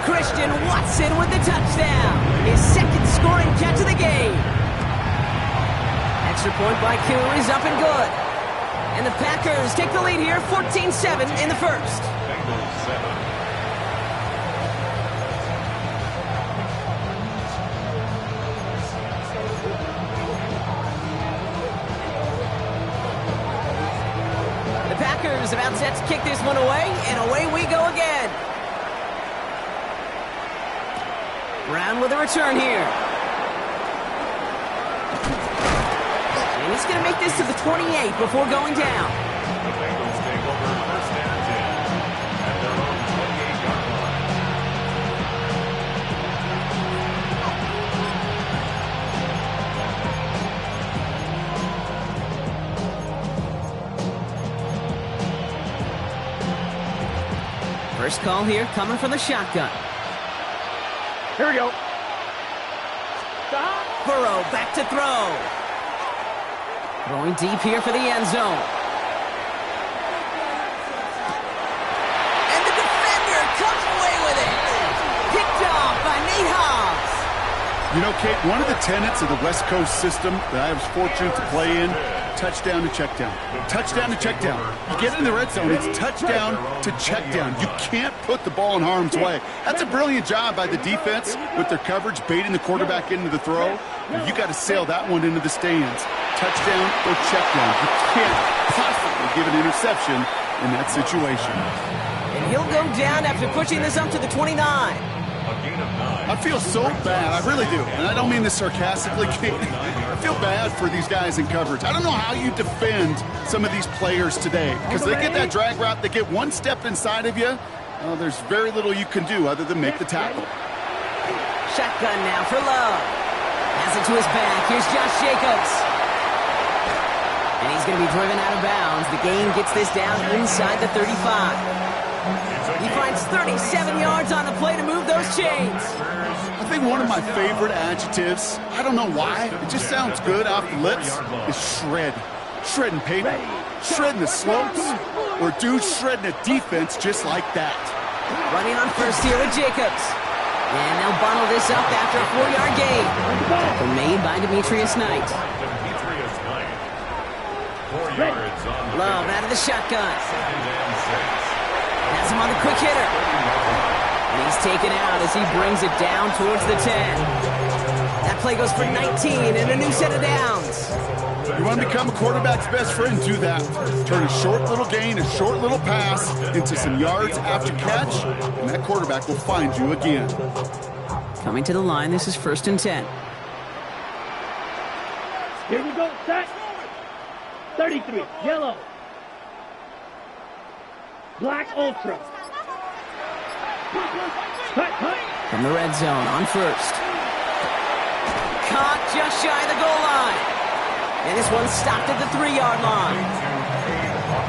F: Christian Watson with the touchdown. His second scoring catch of the game. Extra point by Koo is up and good. And the Packers take the lead here, 14-7 in the first.
D: Bengals 7.
F: The Packers about set to kick this one away, and away we go again. Brown with a return here. And he's going to make this to the 28 before going down.
D: The Bengals take over 1st and 10 at their own 28-yard line.
F: First call here coming from the shotgun.
C: Here we go.
F: Burrow back to throw. Throwing deep here for the end zone. And the defender comes away with it. Picked off by Nate Hobbs.
G: You know, Kate, one of the tenets of the West Coast system that I was fortunate to play in, touchdown to check down. Touchdown to check down. You get in the red zone, it's touchdown to check down. You can't put the ball in harm's way. That's a brilliant job by the defense with their coverage, baiting the quarterback into the throw. But you got to sail that one into the stands. Touchdown or check down. You can't possibly give an interception in that situation.
F: And he'll go down after pushing this up to the 29.
G: I feel so bad. I really do. And I don't mean this sarcastically, Kate. I feel bad for these guys in coverage. I don't know how you defend some of these players today because they get that drag route, they get one step inside of you. Well, there's very little you can do other than make the tackle.
F: Shotgun now for Love. Has it to his back. Here's Josh Jacobs. And he's going to be driven out of bounds. The gain gets this down inside the 35. He finds 37 yards on the play to move those chains.
G: I think one of my favorite adjectives, I don't know why, it just sounds good off the lips, is shred. Shredding paper, shredding the slopes, or dude shredding a defense just like that.
F: Running on first here with Jacobs. And they'll bundle this up after a 4-yard gain. Tackle made by Demetrius Knight. Love out of the shotgun. Has him on the quick hitter. And he's taken out as he brings it down towards the 10. That play goes for 19 and a new set of downs.
G: You want to become a quarterback's best friend, do that. Turn a short little gain, a short little pass into some yards after catch, and that quarterback will find you again.
F: Coming to the line, this is 1st and 10.
C: Here we go, set. 33, yellow. Black Ultra. Hut, hut.
F: From the red zone on 1st. Caught just shy of the goal line. And this one stopped at the 3-yard line.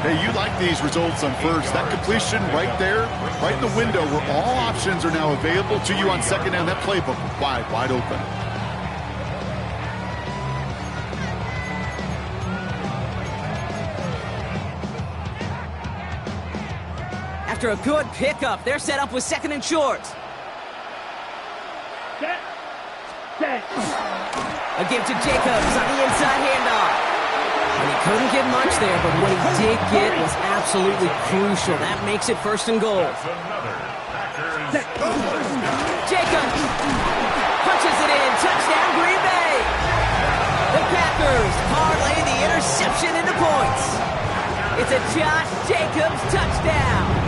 G: Hey, you like these results on 1st. That completion right there, right in the window where all options are now available to you on 2nd down. That playbook wide open.
F: After a good pickup, they're set up with 2nd and short.
C: Set. Set.
F: A give to Jacobs on the inside handoff. And he couldn't get much there, but what he did get was absolutely crucial. That makes it 1st and goal. Jacobs punches it in. Touchdown, Green Bay. The Packers parlay the interception into points. It's a Josh Jacobs touchdown.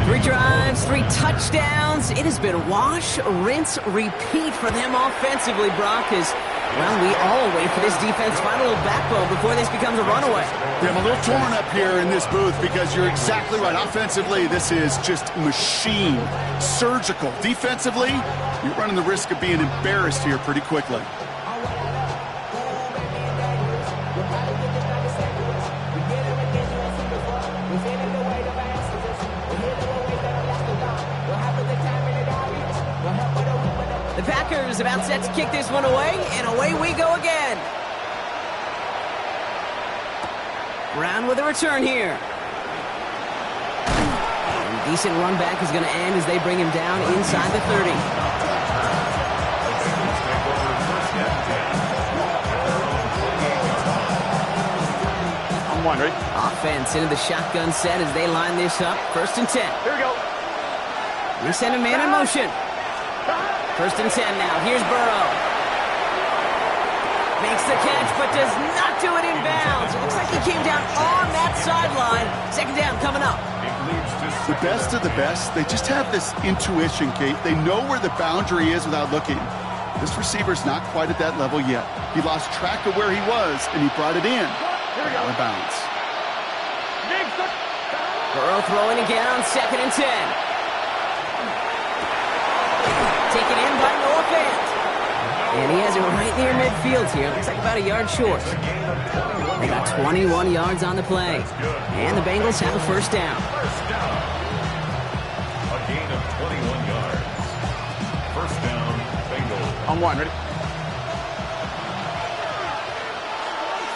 F: 3 drives, 3 touchdowns. It has been wash, rinse, repeat for them offensively, Brock, as, well, we all wait for this defense to find a little backbone before this becomes a runaway.
G: Yeah, I'm a little torn up here in this booth because you're exactly right. Offensively, this is just machine, surgical. Defensively, you're running the risk of being embarrassed here pretty quickly.
F: The Packers about set to kick this one away, and away we go again. Brown with a return here. And a decent run back is going to end as they bring him down inside the 30.
B: I'm wondering.
F: Offense into the shotgun set as they line this up. 1st and 10.
B: Here we go.
F: They send a man in motion. 1st and 10 now. Here's Burrow. Makes the catch, but does not do it in bounds. It looks like he came down on that sideline. 2nd down coming up.
G: The best of the best, they just have this intuition, Kate. They know where the boundary is without looking. This receiver's not quite at that level yet. He lost track of where he was, and he brought it in. Out of bounds.
F: Burrow throwing again on 2nd and 10. Taken in by Noah Fant. And he has it right near midfield here. Looks like about a yard short. They got 21 yards on the play. And the Bengals have a 1st down.
D: A gain of 21 yards. 1st down, Bengals.
B: On 1, ready?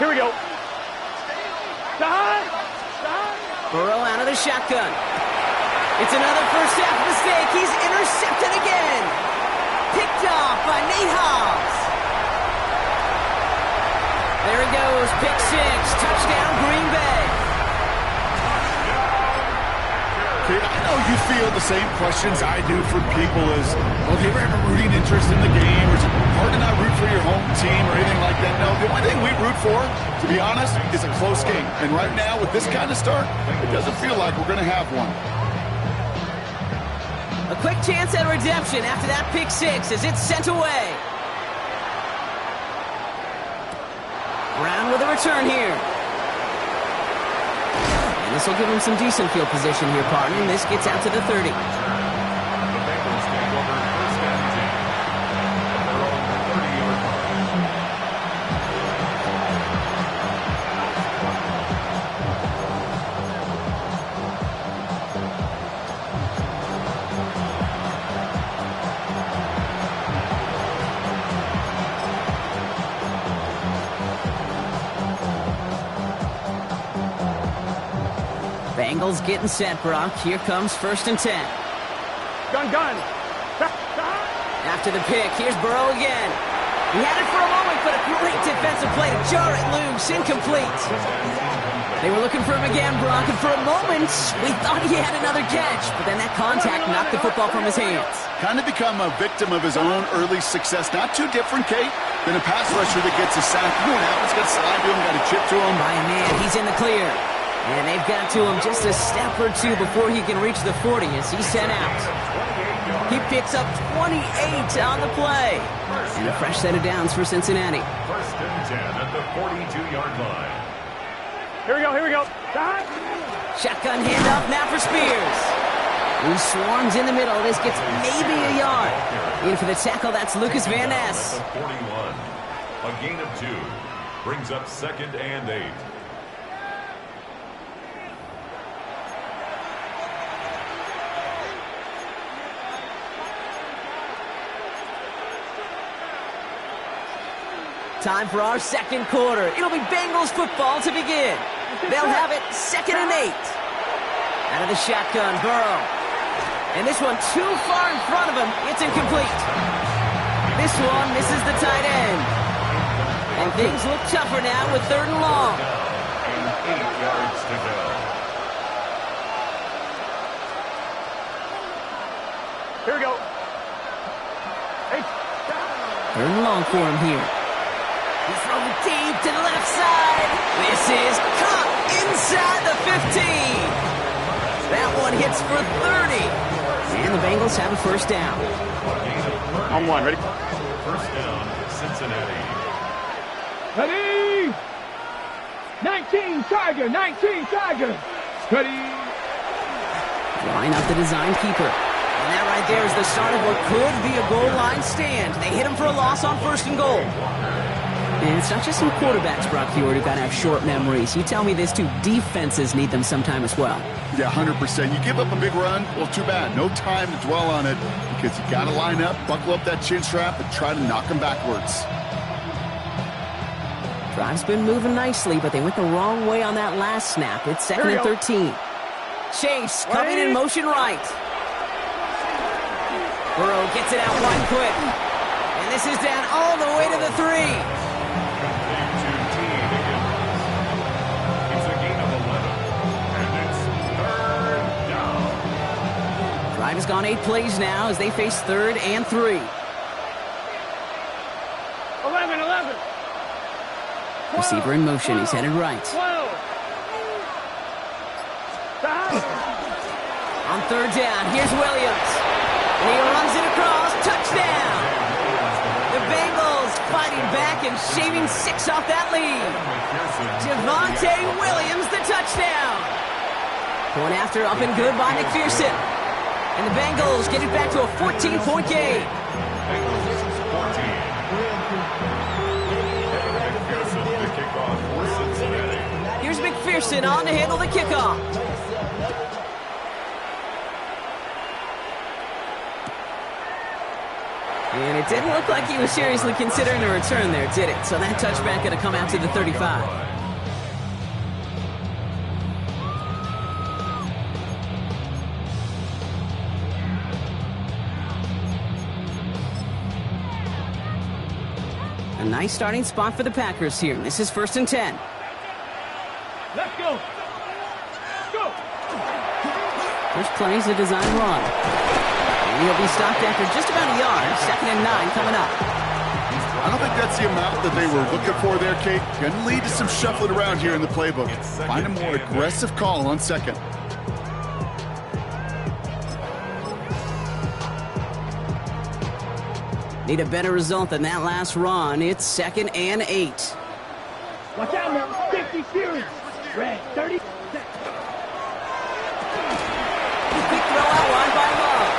B: Here we go.
F: Burrow out of the shotgun. It's another 1st half mistake. He's intercepted again. Picked off by Nate Hobbs. There he goes. Pick 6. Touchdown, Green Bay.
G: Kate, I know you feel the same questions I do from people as, well, do you ever have a rooting interest in the game? Or is it hard to not root for your home team or anything like that? No, the only thing we root for, to be honest, is a close game. And right now, with this kind of start, it doesn't feel like we're going to have one.
F: A quick chance at redemption after that pick 6 as it's sent away. Brown with a return here. And this will give him some decent field position here, partner. And this gets out to the 30.
D: The Bengals take over 1st and 10. Their own 30-yard line.
F: Bengals getting set, Brock. Here comes 1st and 10.
C: Gun.
F: After the pick, here's Burrow again. He had it for a moment, but a great defensive play to jar it loose. Incomplete. They were looking for him again, Brock, and for a moment, we thought he had another catch, but then that contact knocked the football from his hands.
G: Kind of become a victim of his own early success. Not too different, Kate. than a pass rusher that gets a sack. You know what happens? Got to slide to him, got to chip to him.
F: By man, he's in the clear. And they've got to him just a step or two before he can reach the 40 as he's sent out. He picks up 28 on the play. And a fresh set of downs for Cincinnati.
D: First and 10 at the 42-yard line.
C: Here we go.
F: Shotgun handoff now for Spears. He swarms in the middle. This gets maybe a yard. In for the tackle, that's Lucas Van Ness.
D: 41. A gain of 2. Brings up 2nd and 8.
F: Time for our second quarter. It'll be Bengals football to begin. They'll have it 2nd and 8. Out of the shotgun, Burrow. And this one too far in front of him. It's incomplete. This one misses the tight end. And things look tougher now with 3rd and long.
D: And 8 yards to go.
C: Here we go.
F: 3rd and long for him here. He's throwing deep to the left side. This is caught inside the 15. That one hits for 30. And the Bengals have a first down.
G: On one, ready?
D: First down, Cincinnati.
C: Ready? 19 Tiger. Ready?
F: Line up the design keeper. And that right there is the start of what could be a goal line stand. They hit him for a loss on 1st and goal. And it's not just some quarterbacks, Brock Huard, who got to have short memories. You tell me this too, defenses need them sometime as well.
G: Yeah, 100%. You give up a big run, well, too bad. No time to dwell on it because you got to line up, buckle up that chin strap, and try to knock them backwards.
F: Drive's been moving nicely, but they went the wrong way on that last snap. It's 2nd and 13. Chase coming in motion right. Burrow gets it out wide quick. And this is down all the way to the 3. Drive has gone 8 plays now as they face 3rd and 3.
C: 11.
F: Receiver in motion. He's headed right.
C: 12.
F: On 3rd down, here's Williams. And he runs it across. Touchdown! The Bengals fighting back and shaving 6 off that lead. Javonte Williams, the touchdown. Going after, up and good by McPherson. And the Bengals get it back to a 14-point game. Here's McPherson on to handle the kickoff. And it didn't look like he was seriously considering a return there, did it? So that touchback going to come out to the 35. A nice starting spot for the Packers here. This is 1st and 10.
C: Let's go.
F: First play is a design run. And he'll be stopped after just about a yard. 2nd and 9 coming up.
G: I don't think that's the amount that they were looking for there, Kate. Going to lead to some shuffling around here in the playbook. Find a more aggressive call on 2nd.
F: Need a better result than that last run. It's 2nd and 8.
C: Watch out now. 50 series. Red 30.
F: Quick throw out wide by Love.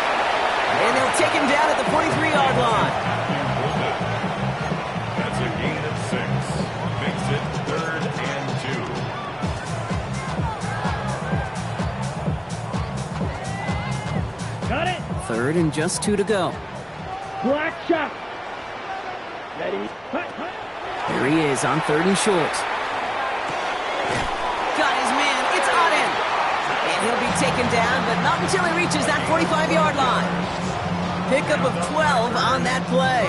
F: And they'll take him down at the 43-yard line.
D: That's a gain of 6. Makes it 3rd and 2.
C: Got it.
F: 3rd and just 2 to go.
C: Black shot. Ready.
F: Here he is on 3rd and short. Got his man. It's Auden. And he'll be taken down, but not until he reaches that 45-yard line. Pickup of 12 on that play.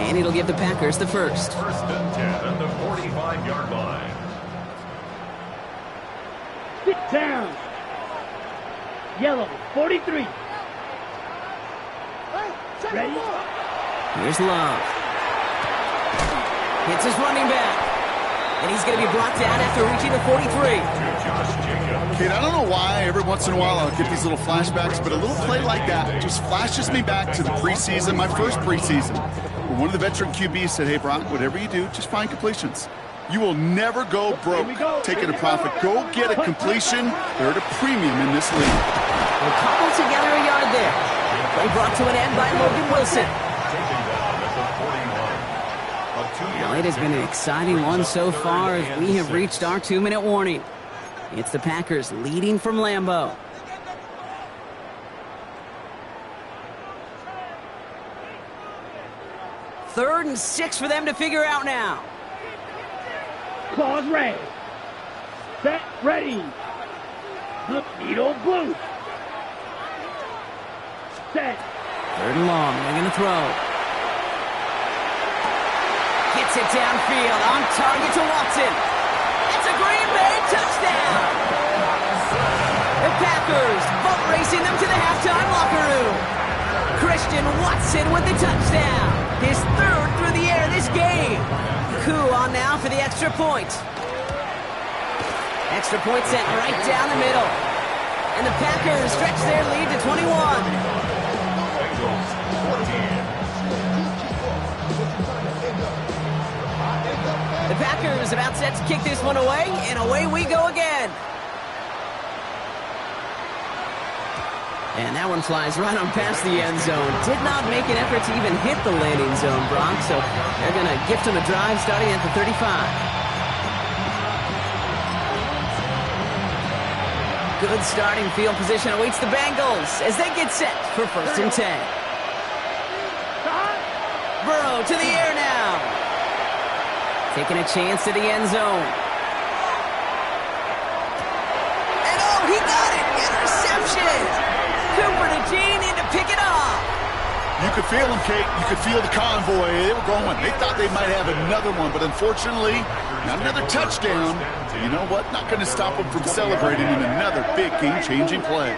F: And it'll give the Packers the first.
D: 1st and 10 at the 45-yard line.
C: Sit down. Yellow 43. Ready?
F: Here's Love. Hits his running back. And he's going to be brought down after reaching the 43.
G: Kate, I don't know why every once in a while I'll get these little flashbacks, but a little play like that just flashes me back to the preseason, my first preseason. Where one of the veteran QBs said, hey, Brock, whatever you do, just find completions. You will never go broke taking a profit. Go get a completion. They're at a premium in this league.
F: We'll cobble together a yard there. Play brought to an end by Logan Wilson. Well, it has been an exciting one so far as we have reached our 2-minute warning. It's the Packers leading from Lambeau. Third and 6 for them to figure out now.
C: Claws red. Set, ready. Blue, needle blue. Set.
F: Third and long, they're going to throw. Gets it downfield, on target to Watson. It's a Green Bay touchdown. The Packers boat racing them to the halftime locker room. Christian Watson with the touchdown. His third through the air this game. Koo on now for the extra point. Extra point sent right down the middle. And the Packers stretch their lead to 21. The Packers about set to kick this one away, and away we go again. And that one flies right on past the end zone. Did not make an effort to even hit the landing zone, Brock, so they're going to gift him a drive starting at the 35. Good starting field position awaits the Bengals as they get set for first and 10. Burrow to the air now. Taking a chance to the end zone. And oh, he got it! Interception! Cooper to Gene in to pick it off.
G: You could feel them, Kate. You could feel the convoy. They were going. They thought they might have another one, but unfortunately, not another touchdown. You know what? Not going to stop them from celebrating in another big game-changing play.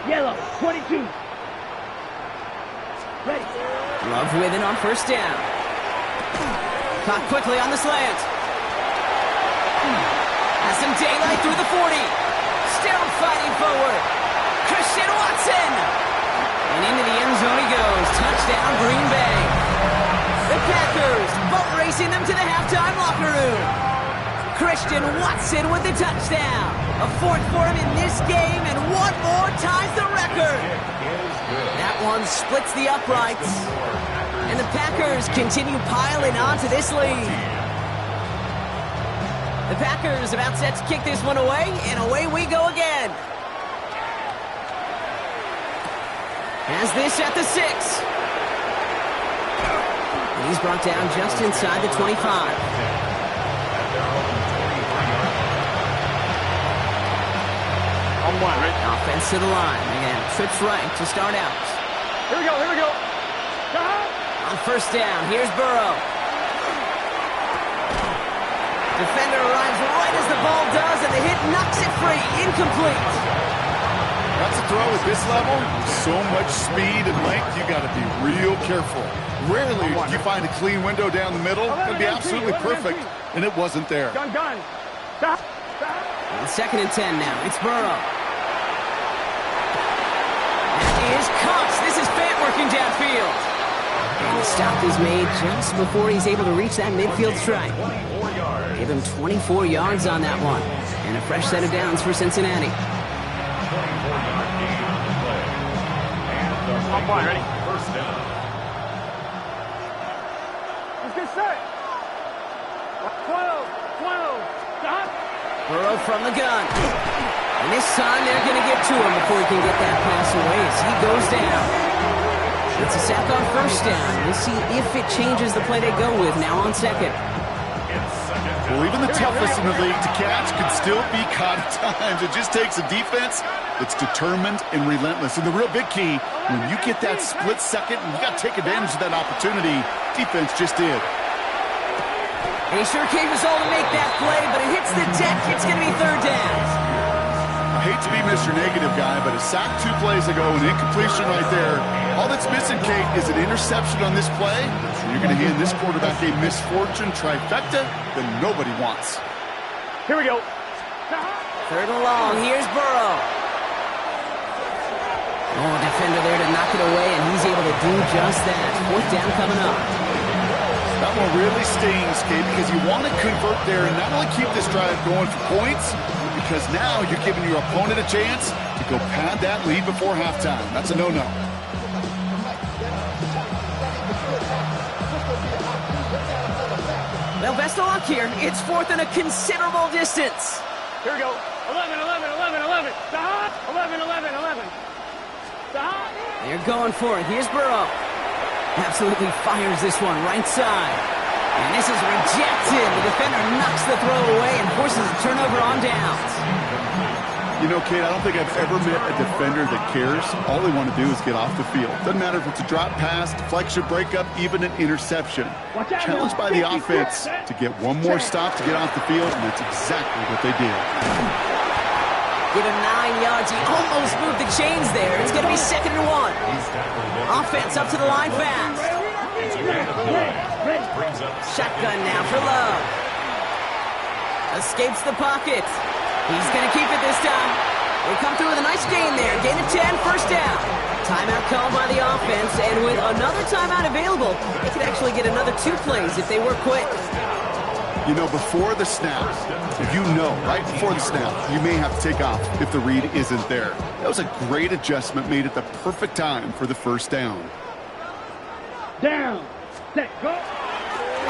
C: Yellow, 22. Ready.
F: Love with it on first down. Caught quickly on the slant. Has some daylight through the 40. Still fighting forward. Christian Watson. And into the end zone he goes. Touchdown, Green Bay. The Packers boat racing them to the halftime locker room. Christian Watson with the touchdown. A fourth for him in this game, and one more ties the record. That one splits the uprights. And the Packers continue piling on to this lead. The Packers about set to kick this one away, and away we go again. Has this at the 6. And he's brought down just inside the 25. Offense to the line. Again, trips right to start out.
C: Here we go.
F: On first down, here's Burrow. Defender arrives right as the ball does, and the hit knocks it free. Incomplete.
G: That's a throw at this level. So much speed and length, you got to be real careful. Rarely do you find a clean window down the middle. It's going to be absolutely perfect, and it wasn't there.
C: Gun. Stop.
F: On second and 10 now, it's Burrow. That is Cox. This is Fant working downfield. And the stop is made just before he's able to reach that midfield strike. Give him 24 yards on that one. And a fresh set of downs for Cincinnati.
C: Ready?
D: First down.
C: Let's get set. 12. Stop.
F: Burrow from the gun. And this time they're going to get to him before he can get that pass away as he goes down. It's a sack on first down. We'll see if it changes the play they go with now on second.
G: Well, even the toughest in the league to catch could still be caught at times. It just takes a defense that's determined and relentless. And the real big key, when you get that split second, you got to take advantage of that opportunity. Defense just did.
F: And he sure gave us all to make that play, but it hits the deck. It's going to be third down.
G: I hate to be Mr. Mr. Negative guy, but a sack 2 plays ago, an incompletion right there. All that's missing, Kate, is an interception on this play. So you're going to hand this quarterback a misfortune trifecta that nobody wants.
C: Here we go.
F: 3rd and long. Here's Burrow. Oh, defender there to knock it away, and he's able to do just that. 4th down coming up.
G: That one really stings, Kate, because you want to convert there and not only keep this drive going for points, because now you're giving your opponent a chance to go pad that lead before halftime. That's a no-no.
F: Well, best of luck here. It's 4th and a considerable distance.
C: Here we go. 11, 11, 11, 11. Stop. 11, 11, 11. Stop.
F: They're going for it. Here's Burrow. Absolutely fires this one right side. And this is rejected. The defender knocks the throw away and forces a turnover on downs.
G: You know, Kate, I don't think I've ever met a defender that cares. All they want to do is get off the field. Doesn't matter if it's a drop pass, deflection, breakup, even an interception. Challenged by the offense to get one more stop to get off the field, and that's exactly what they did.
F: Give him 9 yards. He almost moved the chains there. It's going to be 2nd and 1. Offense up to the line fast. Shotgun now for Love. Escapes the pocket. He's going to keep it this time. They come through with a nice gain there. Gain of 10, 1st down. Timeout called by the offense, and with another timeout available, they could actually get another 2 plays if they were quick.
G: You know, before the snap, if you know right before the snap, you may have to take off if the read isn't there. That was a great adjustment made at the perfect time for the 1st down.
C: Down. Set. Go.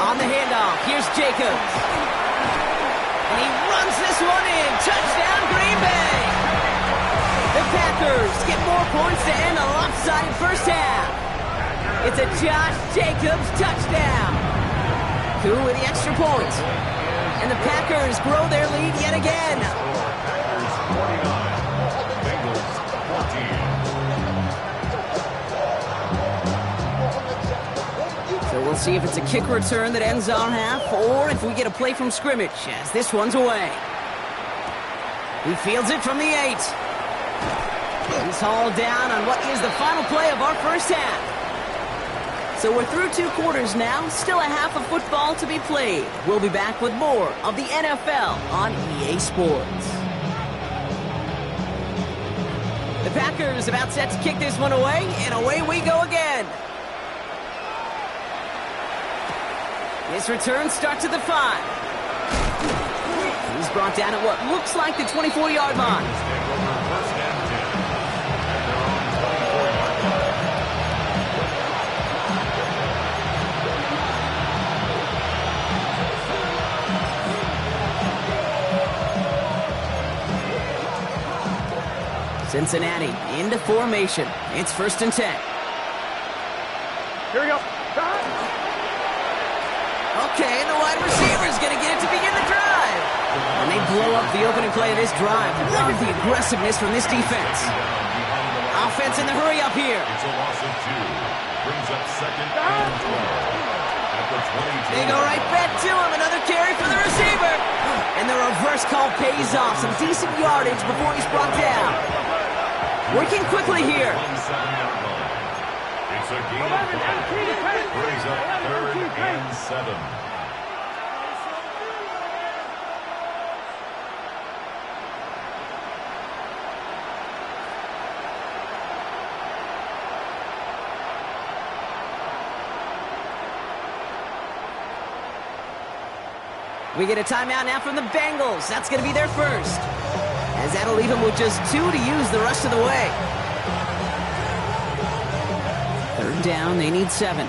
F: On the handoff, here's Jacobs. And he runs this one in. Touchdown, Green Bay. The Packers get more points to end a lopsided 1st half. It's a Josh Jacobs touchdown. Coup with the extra point. And the Packers grow their lead yet again.
D: Packers 49, Bengals 14.
F: So we'll see if it's a kick return that ends our half, or if we get a play from scrimmage, as this one's away. He fields it from the 8. He's hauled down on what is the final play of our 1st half. So we're through 2 quarters now, still a half of football to be played. We'll be back with more of the NFL on EA Sports. The Packers about set to kick this one away, and away we go again. This return starts at the 5. He's brought down at what looks like the 24-yard line. Cincinnati into formation. It's 1st and 10.
C: Here we go.
F: Okay, and the wide receiver's going to get it to begin the drive. And they blow up the opening play of this drive. Love the aggressiveness from this defense. Offense in the hurry up here.
D: It's a loss of 2. Brings up 2nd and 12. At the 22.
F: They go right back to him. Another carry for the receiver. And the reverse call pays off. Some decent yardage before he's brought down. Working quickly here.
D: It's a game of 5. Brings up 3rd and 7.
F: We get a timeout now from the Bengals. That's going to be their 1st. As that'll leave them with just 2 to use the rest of the way. 3rd down, they need 7.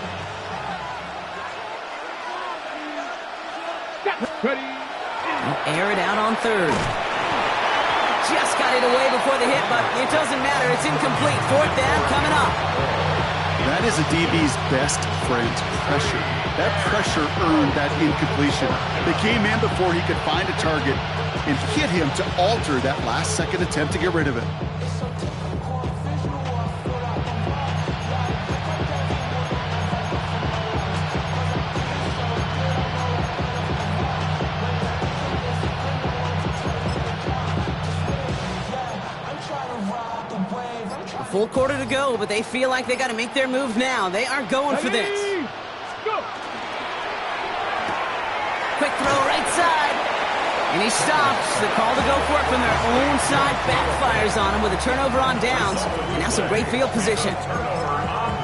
F: Air it out on 3rd. Just got it away before the hit, but it doesn't matter. It's incomplete. 4th down coming up.
G: That is a DB's best friend, pressure. That pressure earned that incompletion. They came in before he could find a target and hit him to alter that last-second attempt to get rid of it.
F: full quarter to go, but they feel like they got to make their move now. They are going for this.
C: Go.
F: Quick throw right side. And he stops. The call to go for it from their own side backfires on him with a turnover on downs. And now some great field position.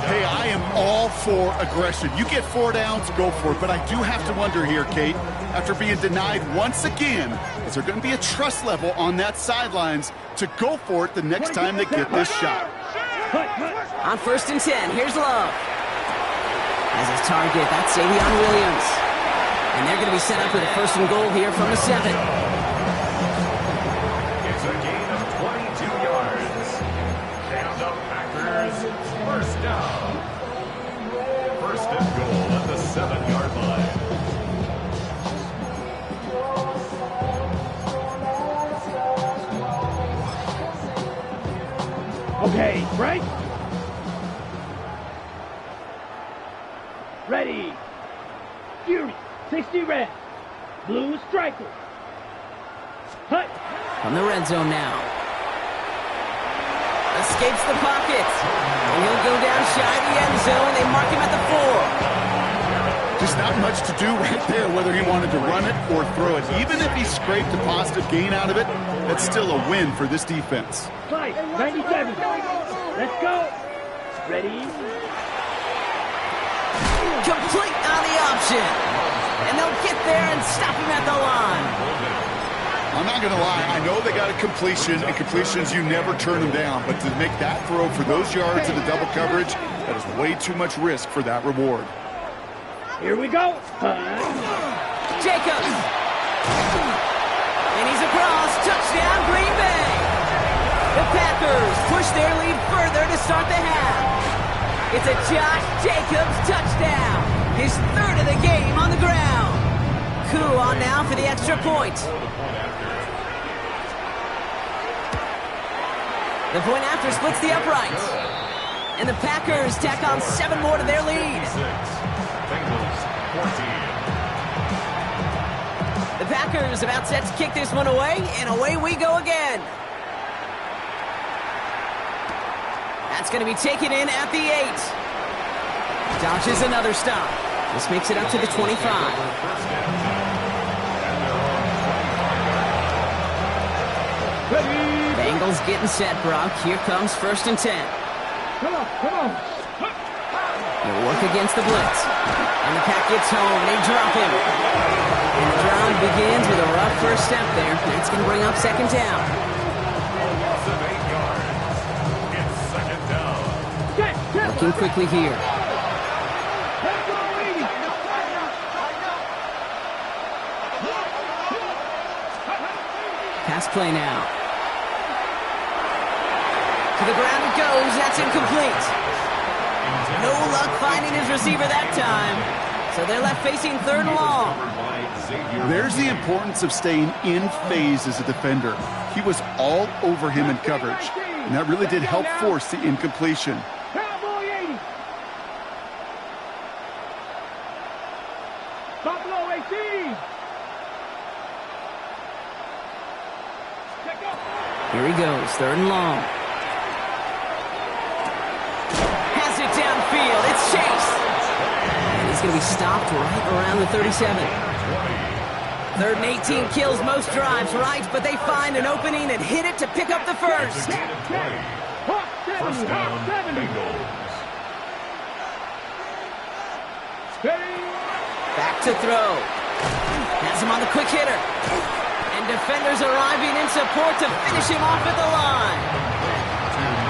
G: Hey, I am all for aggression. You get 4 downs, go for it. But I do have to wonder here, Kate, after being denied once again, is there going to be a trust level on that sidelines to go for it the next time they get this shot?
F: On 1st and 10, here's Love. As his target, that's Savion Williams. And they're going to be set up with a 1st and goal here from the 7.
D: It's a gain of 22 yards. And the Packers, 1st down. 1st and goal at the 7-yard line.
C: Okay, right? Ready. Fury, 60 red. Blue striker. Hut.
F: From the red zone now. Escapes the pocket. And he'll go down shy of the end zone. They mark him at the 4.
G: Just not much to do right there, whether he wanted to run it or throw it. Even if he scraped a positive gain out of it, that's still a win for this defense.
C: Fight, 97. Let's go. Ready.
F: Complete on the option. And they'll get there and stop him at the line.
G: I'm not going to lie. I know they got a completion, and completions, you never turn them down. But to make that throw for those yards in the double coverage, that is way too much risk for that reward.
C: Here we go.
F: Jacobs. And he's across. Touchdown, Green Bay. The Packers push their lead further to start the half. It's a Josh Jacobs touchdown. His 3rd of the game on the ground. Koo on now for the extra point. The point after splits the uprights. And the Packers tack on 7 more to their lead.
D: Bengals, 14.
F: The Packers about set to kick this one away, and away we go again. That's going to be taken in at the 8. Dodges another stop. This makes it up to the 25. Bengals getting set, Brock. Here comes 1st and 10.
C: Come on, come on.
F: He'll work against the blitz. And the pack gets home. They drop him. And the drive begins with a rough first step there. That's going to bring up 2nd down.
D: Loss of 8 yards. It's 2nd down.
F: Looking quickly here. Pass play now. To the ground it goes. That's incomplete. No luck finding his receiver that time. So they're left facing 3rd and long.
G: There's the importance of staying in phase as a defender. He was all over him in coverage, and that really did help force the incompletion.
C: Cowboy 80. Buffalo 18.
F: Here he goes, 3rd and long. Has it downfield. It's Chase. And he's going to be stopped right around the 37. 3rd and 18 kills most drives, right? But they find an opening and hit it to pick up the 1st.
D: First down, Bengals.
F: Back to throw. Has him on the quick hitter. And defenders arriving in support to finish him off at the line.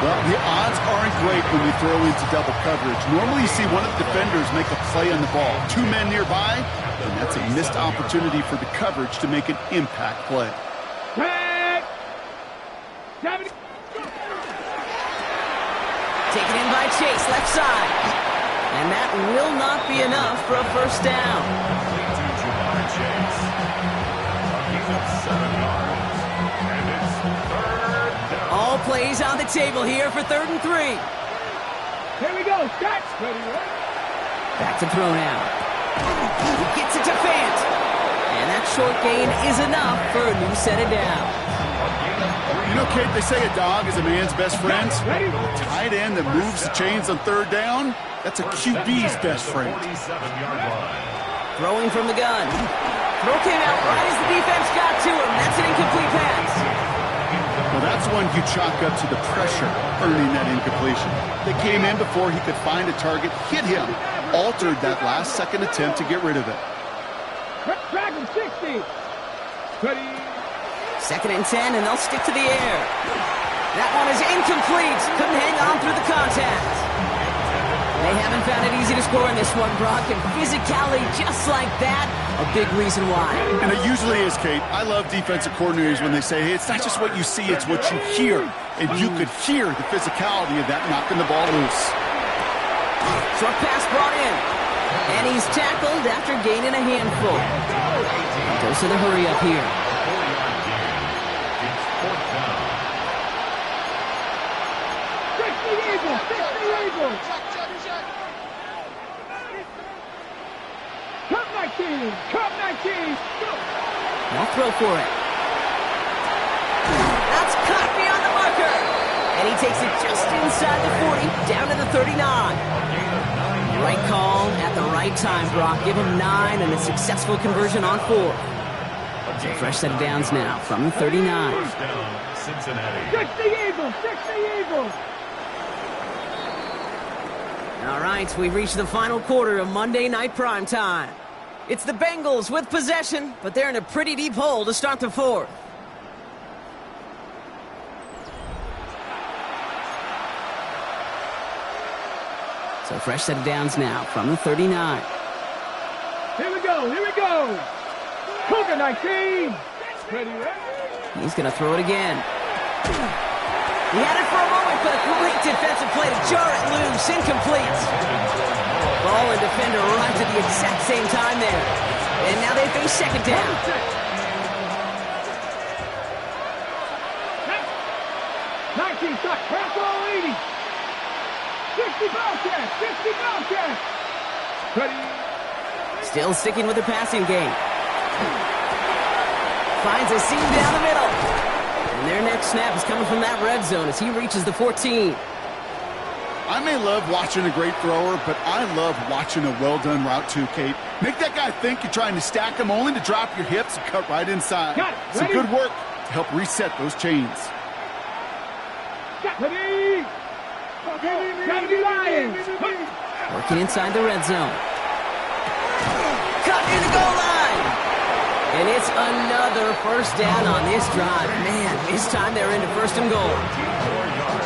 G: Well, the odds aren't great when we throw into double coverage. Normally you see one of the defenders make a play on the ball. 2 men nearby, and that's a missed opportunity for the coverage to make an impact play.
F: Taken in by Chase, left side. And that will not be enough for a 1st down. All plays on the table here for 3rd and 3.
C: Here we go. Start.
F: Back to throw now. He gets it to Fant. And that short gain is enough for a new set of downs.
G: You know, Kate, they say a dog is a man's best friend. Tight end that moves the chains on third down, that's a QB's best friend.
F: Throwing from the gun. Throw came out right as the defense got to him. That's an incomplete pass.
G: Well, that's one you chalk up to the pressure earning that incompletion. They came in before he could find a target, hit him, altered that last-second attempt to get rid of it.
C: Dragon 60. Ready.
F: 2nd and 10, and they'll stick to the air. That one is incomplete. Couldn't hang on through the contact. They haven't found it easy to score in this one, Brock, and physicality just like that, a big reason why.
G: And it usually is, Kate. I love defensive coordinators when they say, hey, it's not just what you see, it's what you hear. And you could hear the physicality of that knocking the ball loose.
F: Short pass brought in. And he's tackled after gaining a handful. Goes to the hurry up here.
C: Cup 19! Cup 19!
F: They'll throw for it. That's caught beyond the marker. And he takes it just inside the 40, down to the 39. Right call at the right time, Brock. Give him 9 and a successful conversion on 4. So fresh set of downs now from the 39.
D: Cincinnati.
C: 60 Eagles! 60 Eagles!
F: All right, we've reached the final quarter of Monday Night Primetime. It's the Bengals with possession, but they're in a pretty deep hole to start the 4th. So fresh set of downs now from the 39.
C: Here we go! Here we go! Cougar 19! Ready, ready?
F: He's going to throw it again. He had it for a moment, but a great defensive play to jar it loose. Incomplete. Ball and defender arrived at the exact same time there. And now they face second down.
C: 19 shot, pass all 80. 60 Bobcats, 60 Bobcats. Ready.
F: Still sticking with the passing game. Finds a seam down the middle. And their next snap is coming from that red zone as he reaches the 14.
G: I may love watching a great thrower, but I love watching a well-done route too, Kate. Make that guy think you're trying to stack him only to drop your hips and cut right inside. Some good work to help reset those chains.
C: Ready. Gotta be Lions.
F: Working inside the red zone. Cut near the goal line. And it's another first down on this drive. Man, this time they're into 1st and goal.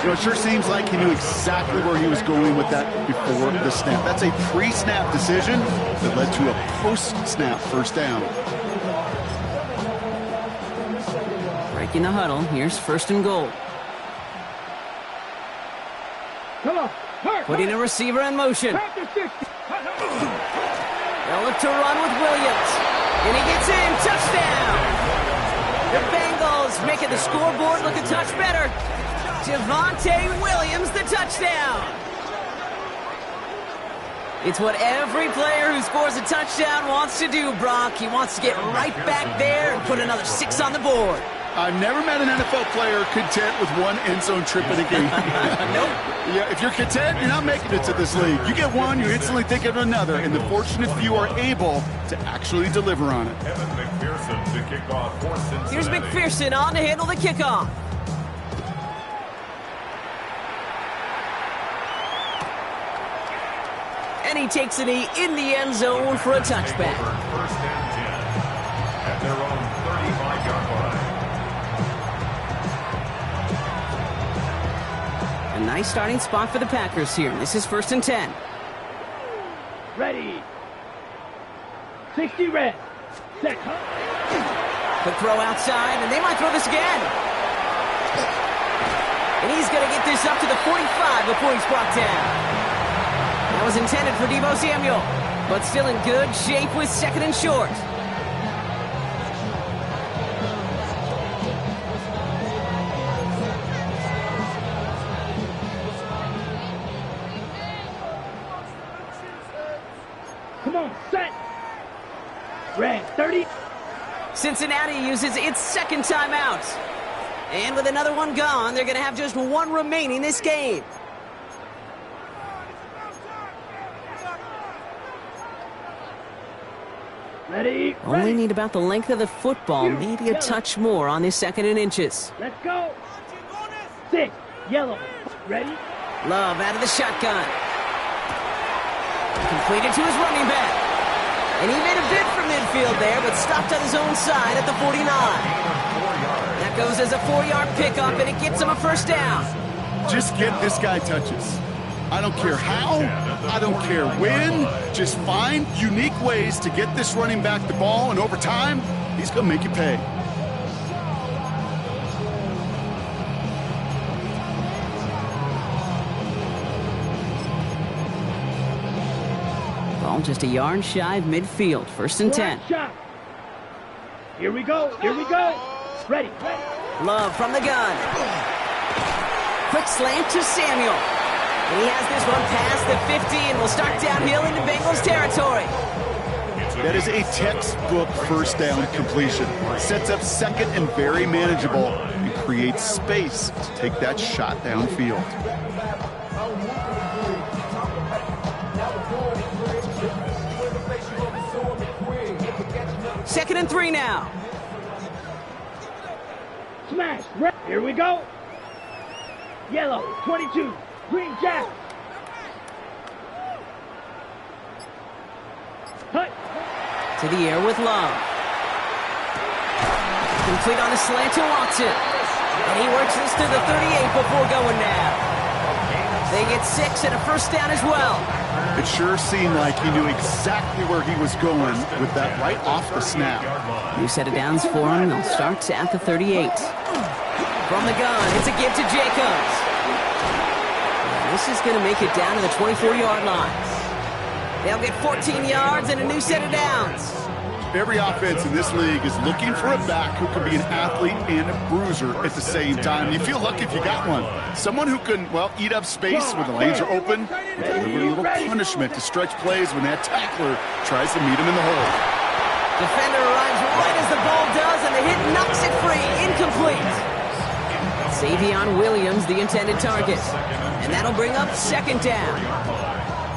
G: You know, it sure seems like he knew exactly where he was going with that before the snap. That's a pre-snap decision that led to a post-snap first down.
F: Breaking the huddle. Here's 1st and goal.
C: Come on.
F: Putting a receiver in motion. They'll look to run with Williams. And he gets in. Touchdown. The Bengals making the scoreboard look a touch better. Javonte Williams, the touchdown. It's what every player who scores a touchdown wants to do, Brock. He wants to get right back there and put another 6 on the board.
G: I've never met an NFL player content with one end zone trip in a game.
F: Nope.
G: Yeah, if you're content, you're not making it to this league. You get one, you instantly think of another, and the fortunate few are able to actually deliver on it.
D: Evan McPherson to kick off for Cincinnati.
F: Here's McPherson on to handle the kickoff. And he takes it in the end zone for a touchback.
D: 1st and 10 at their own 35-yard line.
F: A nice starting spot for the Packers here. This is 1st and 10.
C: Ready. 60 red. Set.
F: Quick throw outside, and they might throw this again. And he's going to get this up to the 45 before he's brought down. That was intended for Deebo Samuel, but still in good shape with 2nd and short.
C: Come on, set. Red, 30.
F: Cincinnati uses its 2nd timeout. And with another one gone, they're going to have just one remaining this game.
C: Ready?
F: Only need about the length of the football, maybe a touch more on this 2nd and inches.
C: Let's go. 6, yellow. Ready?
F: Love out of the shotgun. Completed to his running back. And he made a bid for midfield there, but stopped on his own side at the 49. That goes as a 4-yard pickup, and it gets him a first down.
G: Just get this guy touches. I don't care how, I don't care when. Just find unique ways to get this running back the ball, and over time, he's going to make you pay.
F: Ball just a yard shy of midfield. 1st and 10.
C: Shot. Here we go. Here we go. Ready.
F: Love from the gun. Quick slant to Samuel. And he has this one past the 50 and will start downhill into Bengals territory.
G: That is a textbook first down completion. Sets up 2nd and very manageable and creates space to take that shot downfield.
F: Second and 3 now.
C: Smash. Here we go. Yellow, 22. Green jack. Hut.
F: To the air with Love. Complete on a slant to Watson. And he works this to the 38 before going down. They get 6 and a first down as well.
G: It sure seemed like he knew exactly where he was going with that right off the snap.
F: New set of downs for him. They'll start at the 38. From the gun, it's a give to Jacobs. And this is going to make it down to the 24-yard line. They'll get 14 yards and a new set of downs.
G: Every offense in this league is looking for a back who can be an athlete and a bruiser at the same time. You feel lucky if you got one. Someone who can, well, eat up space when the lanes are open and deliver a little punishment to stretch plays when that tackler tries to meet him in the hole.
F: Defender arrives right as the ball does, and the hit knocks it free. Incomplete. Savion Williams, the intended target. And that'll bring up 2nd down.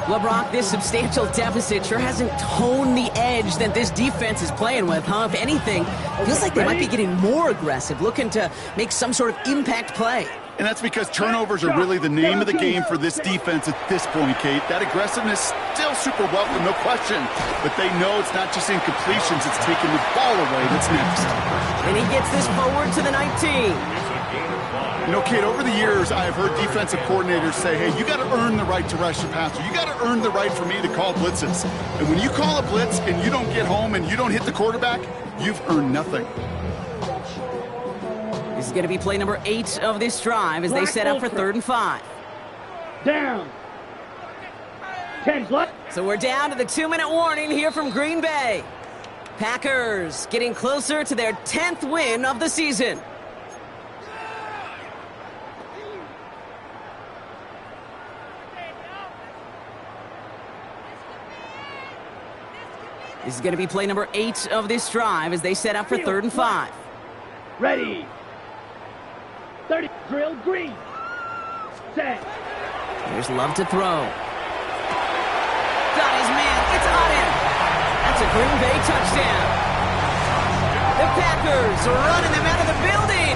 F: LeBron, this substantial deficit sure hasn't honed the edge that this defense is playing with, huh? If anything, feels like they might be getting more aggressive, looking to make some sort of impact play.
G: And that's because turnovers are really the name of the game for this defense at this point, Kate. That aggressiveness still super welcome, no question. But they know it's not just incompletions, it's taking the ball away that's next.
F: And he gets this forward to the 19.
G: You know, Kate, over the years, I have heard defensive coordinators say, hey, you got to earn the right to rush the passer. You got to earn the right for me to call blitzes. And when you call a blitz and you don't get home and you don't hit the quarterback, you've earned nothing.
F: This is going to be play number 8 of this drive as they set up for 3rd and 5.
C: Down. 10 block.
F: So we're down to the 2-minute warning here from Green Bay. Packers getting closer to their 10th win of the season. This is going to be play number 8 of this drive as they set up for 3rd and 5.
C: Ready. 30. Drill green. Set.
F: Here's Love to throw. Got his man. It's on him. That's a Green Bay touchdown. The Packers are running them out of the building.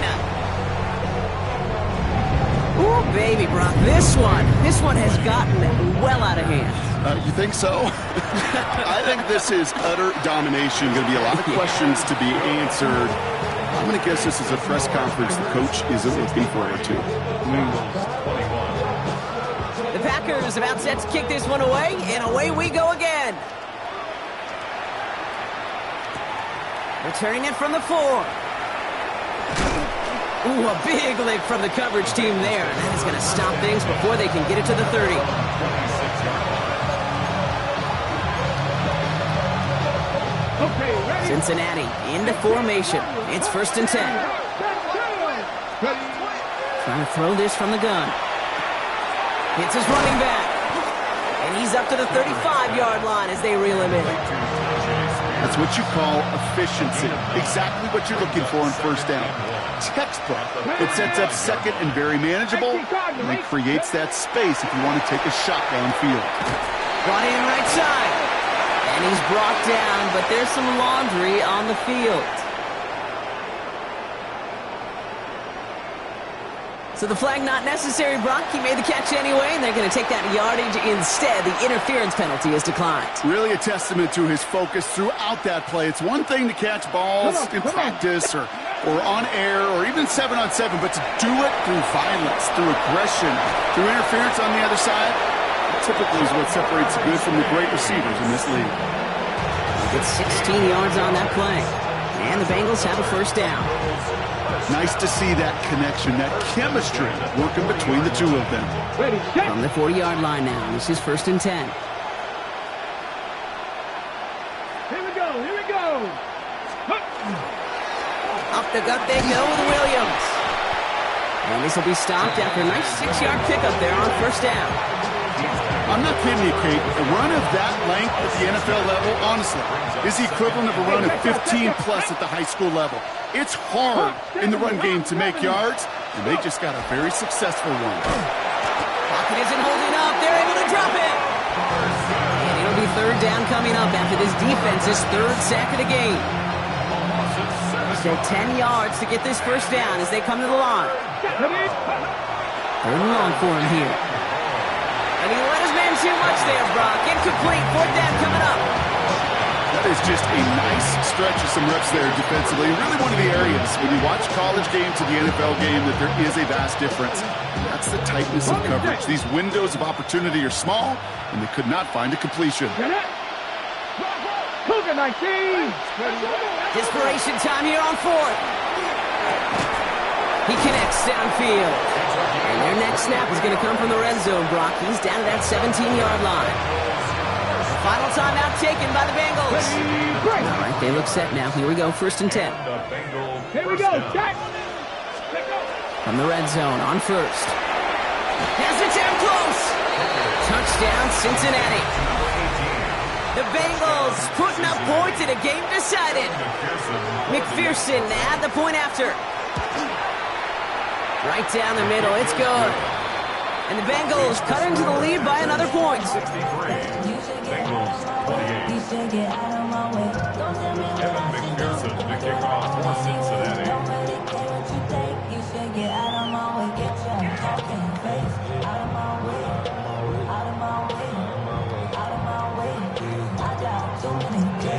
F: Ooh, baby, Brock. This one has gotten well out of hand.
G: You think so? I think this is utter domination. Going to be a lot of questions to be answered. I'm going to guess this is a press conference the coach isn't looking forward to.
F: The Packers about set to kick this one away, and away we go again. Returning it from the 4. Ooh, a big lick from the coverage team there. That is going to stop things before they can get it to the 30.
C: Okay, ready.
F: Cincinnati into formation. It's 1st and 10. Trying to throw this from the gun. Hits his running back. And he's up to the 35-yard line as they reel him in.
G: That's what you call efficiency. Exactly what you're looking for in 1st down. textbook. It sets up second and very manageable, and it creates that space if you want to take a shot downfield.
F: Brought in right side. And he's brought down, but there's some laundry on the field. So the flag not necessary, Brock. He made the catch anyway, and they're going to take that yardage instead. The interference penalty is declined.
G: Really a testament to his focus throughout that play. It's one thing to catch balls in practice or on air or even 7-on-7, but to do it through violence, through aggression, through interference on the other side, typically is what separates the good from the great receivers in this league.
F: Get 16 yards on that play. And the Bengals have a first down.
G: Nice to see that connection, that chemistry working between the two of them.
F: From the 40-yard line now, this is 1st and 10.
C: Here we go, here we go.
F: Up the gut they go with Williams. And this will be stopped after a nice 6-yard pickup there on first down.
G: I'm not kidding you, Kate. A run of that length at the NFL level, honestly, is the equivalent of a run of 15-plus at the high school level. It's hard in the run game to make yards, and they just got a very successful one.
F: Pocket isn't holding up. They're able to drop it. And it'll be third down coming up after this defense's third sack of the game. So 10 yards to get this first down as they come to the line. Third and long for him here. And he let his man too much there, Brock. Incomplete. Fourth down coming up.
G: That is just a nice stretch of some reps there defensively. Really one of the areas when you watch college game to the NFL game that there is a vast difference. And that's the tightness of coverage. These windows of opportunity are small, and they could not find a completion.
C: Cougar 19.
F: Desperation time here on fourth. He connects downfield. And their next snap is going to come from the red zone, Brock. He's down to that 17-yard line. Final timeout taken by the Bengals. All right, they look set now. Here we go, 1st and 10.
C: Here we go, set.
F: From the red zone on first. Has it down close. Touchdown, Cincinnati. The Bengals putting up points in a game decided. McPherson at the point after. Right down the middle, it's good. And the Bengals cut into the lead by another point.
D: Bengals 28. Evan McPherson to kick off for Cincinnati.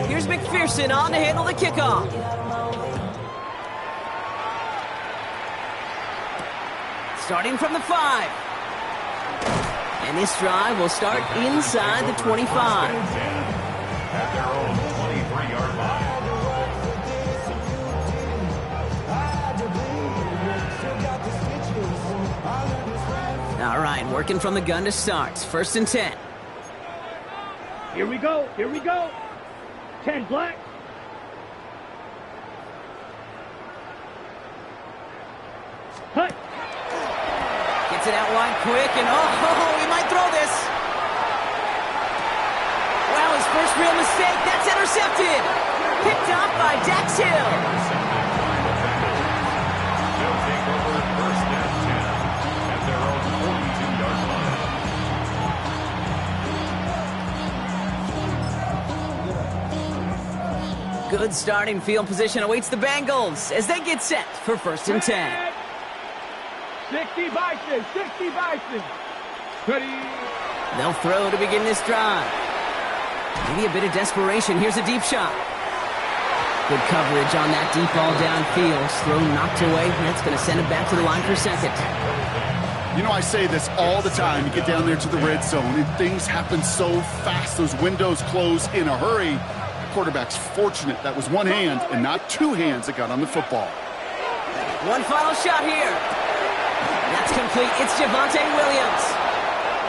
F: Here's McPherson on to handle the kickoff. Starting from the 5. And this drive will start inside the 25.
D: At their own 23-yard line.
F: All right, working from the gun to start. 1st and 10.
C: Here we go, here we go. 10 black. Hut.
F: Gets it out wide quick, and he might throw this. Wow, his first real mistake. That's intercepted. Picked off by Dax Hill.
D: They'll take over 1st and 10 at their own 42-yard line.
F: Good starting field position awaits the Bengals as they get set for 1st and 10.
C: 60 Bison, 60 Bison. Ready.
F: They'll throw to begin this drive. Maybe a bit of desperation. Here's a deep shot. Good coverage on that deep ball downfield. Throw knocked away. That's going to send it back to the line for second.
G: You know, I say this all the time. You get down there to the red zone, and things happen so fast. Those windows close in a hurry. The quarterback's fortunate that was one hand and not two hands that got on the football.
F: One final shot here. That's complete. It's Javonte Williams.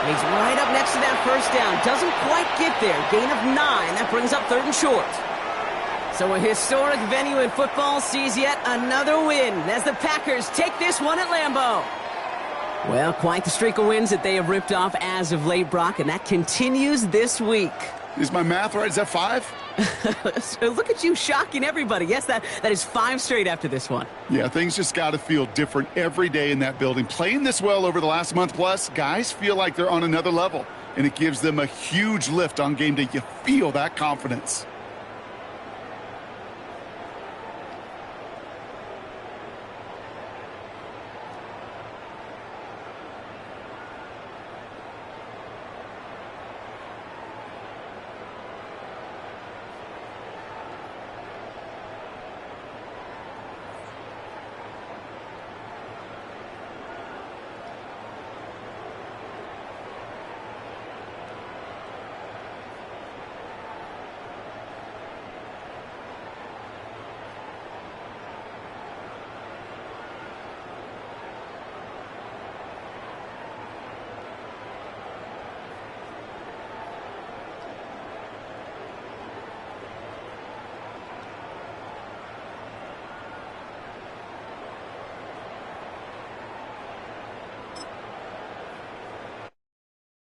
F: And he's right up next to that first down. Doesn't quite get there. Gain of 9. That brings up 3rd and short. So a historic venue in football sees yet another win as the Packers take this one at Lambeau. Well, quite the streak of wins that they have ripped off as of late, Brock, and that continues this week.
G: Is my math right? Is that 5?
F: Look at you shocking everybody. Yes, that is 5 straight after this one.
G: Yeah, things just got to feel different every day in that building. Playing this well over the last month plus, guys feel like they're on another level, and it gives them a huge lift on game day. You feel that confidence.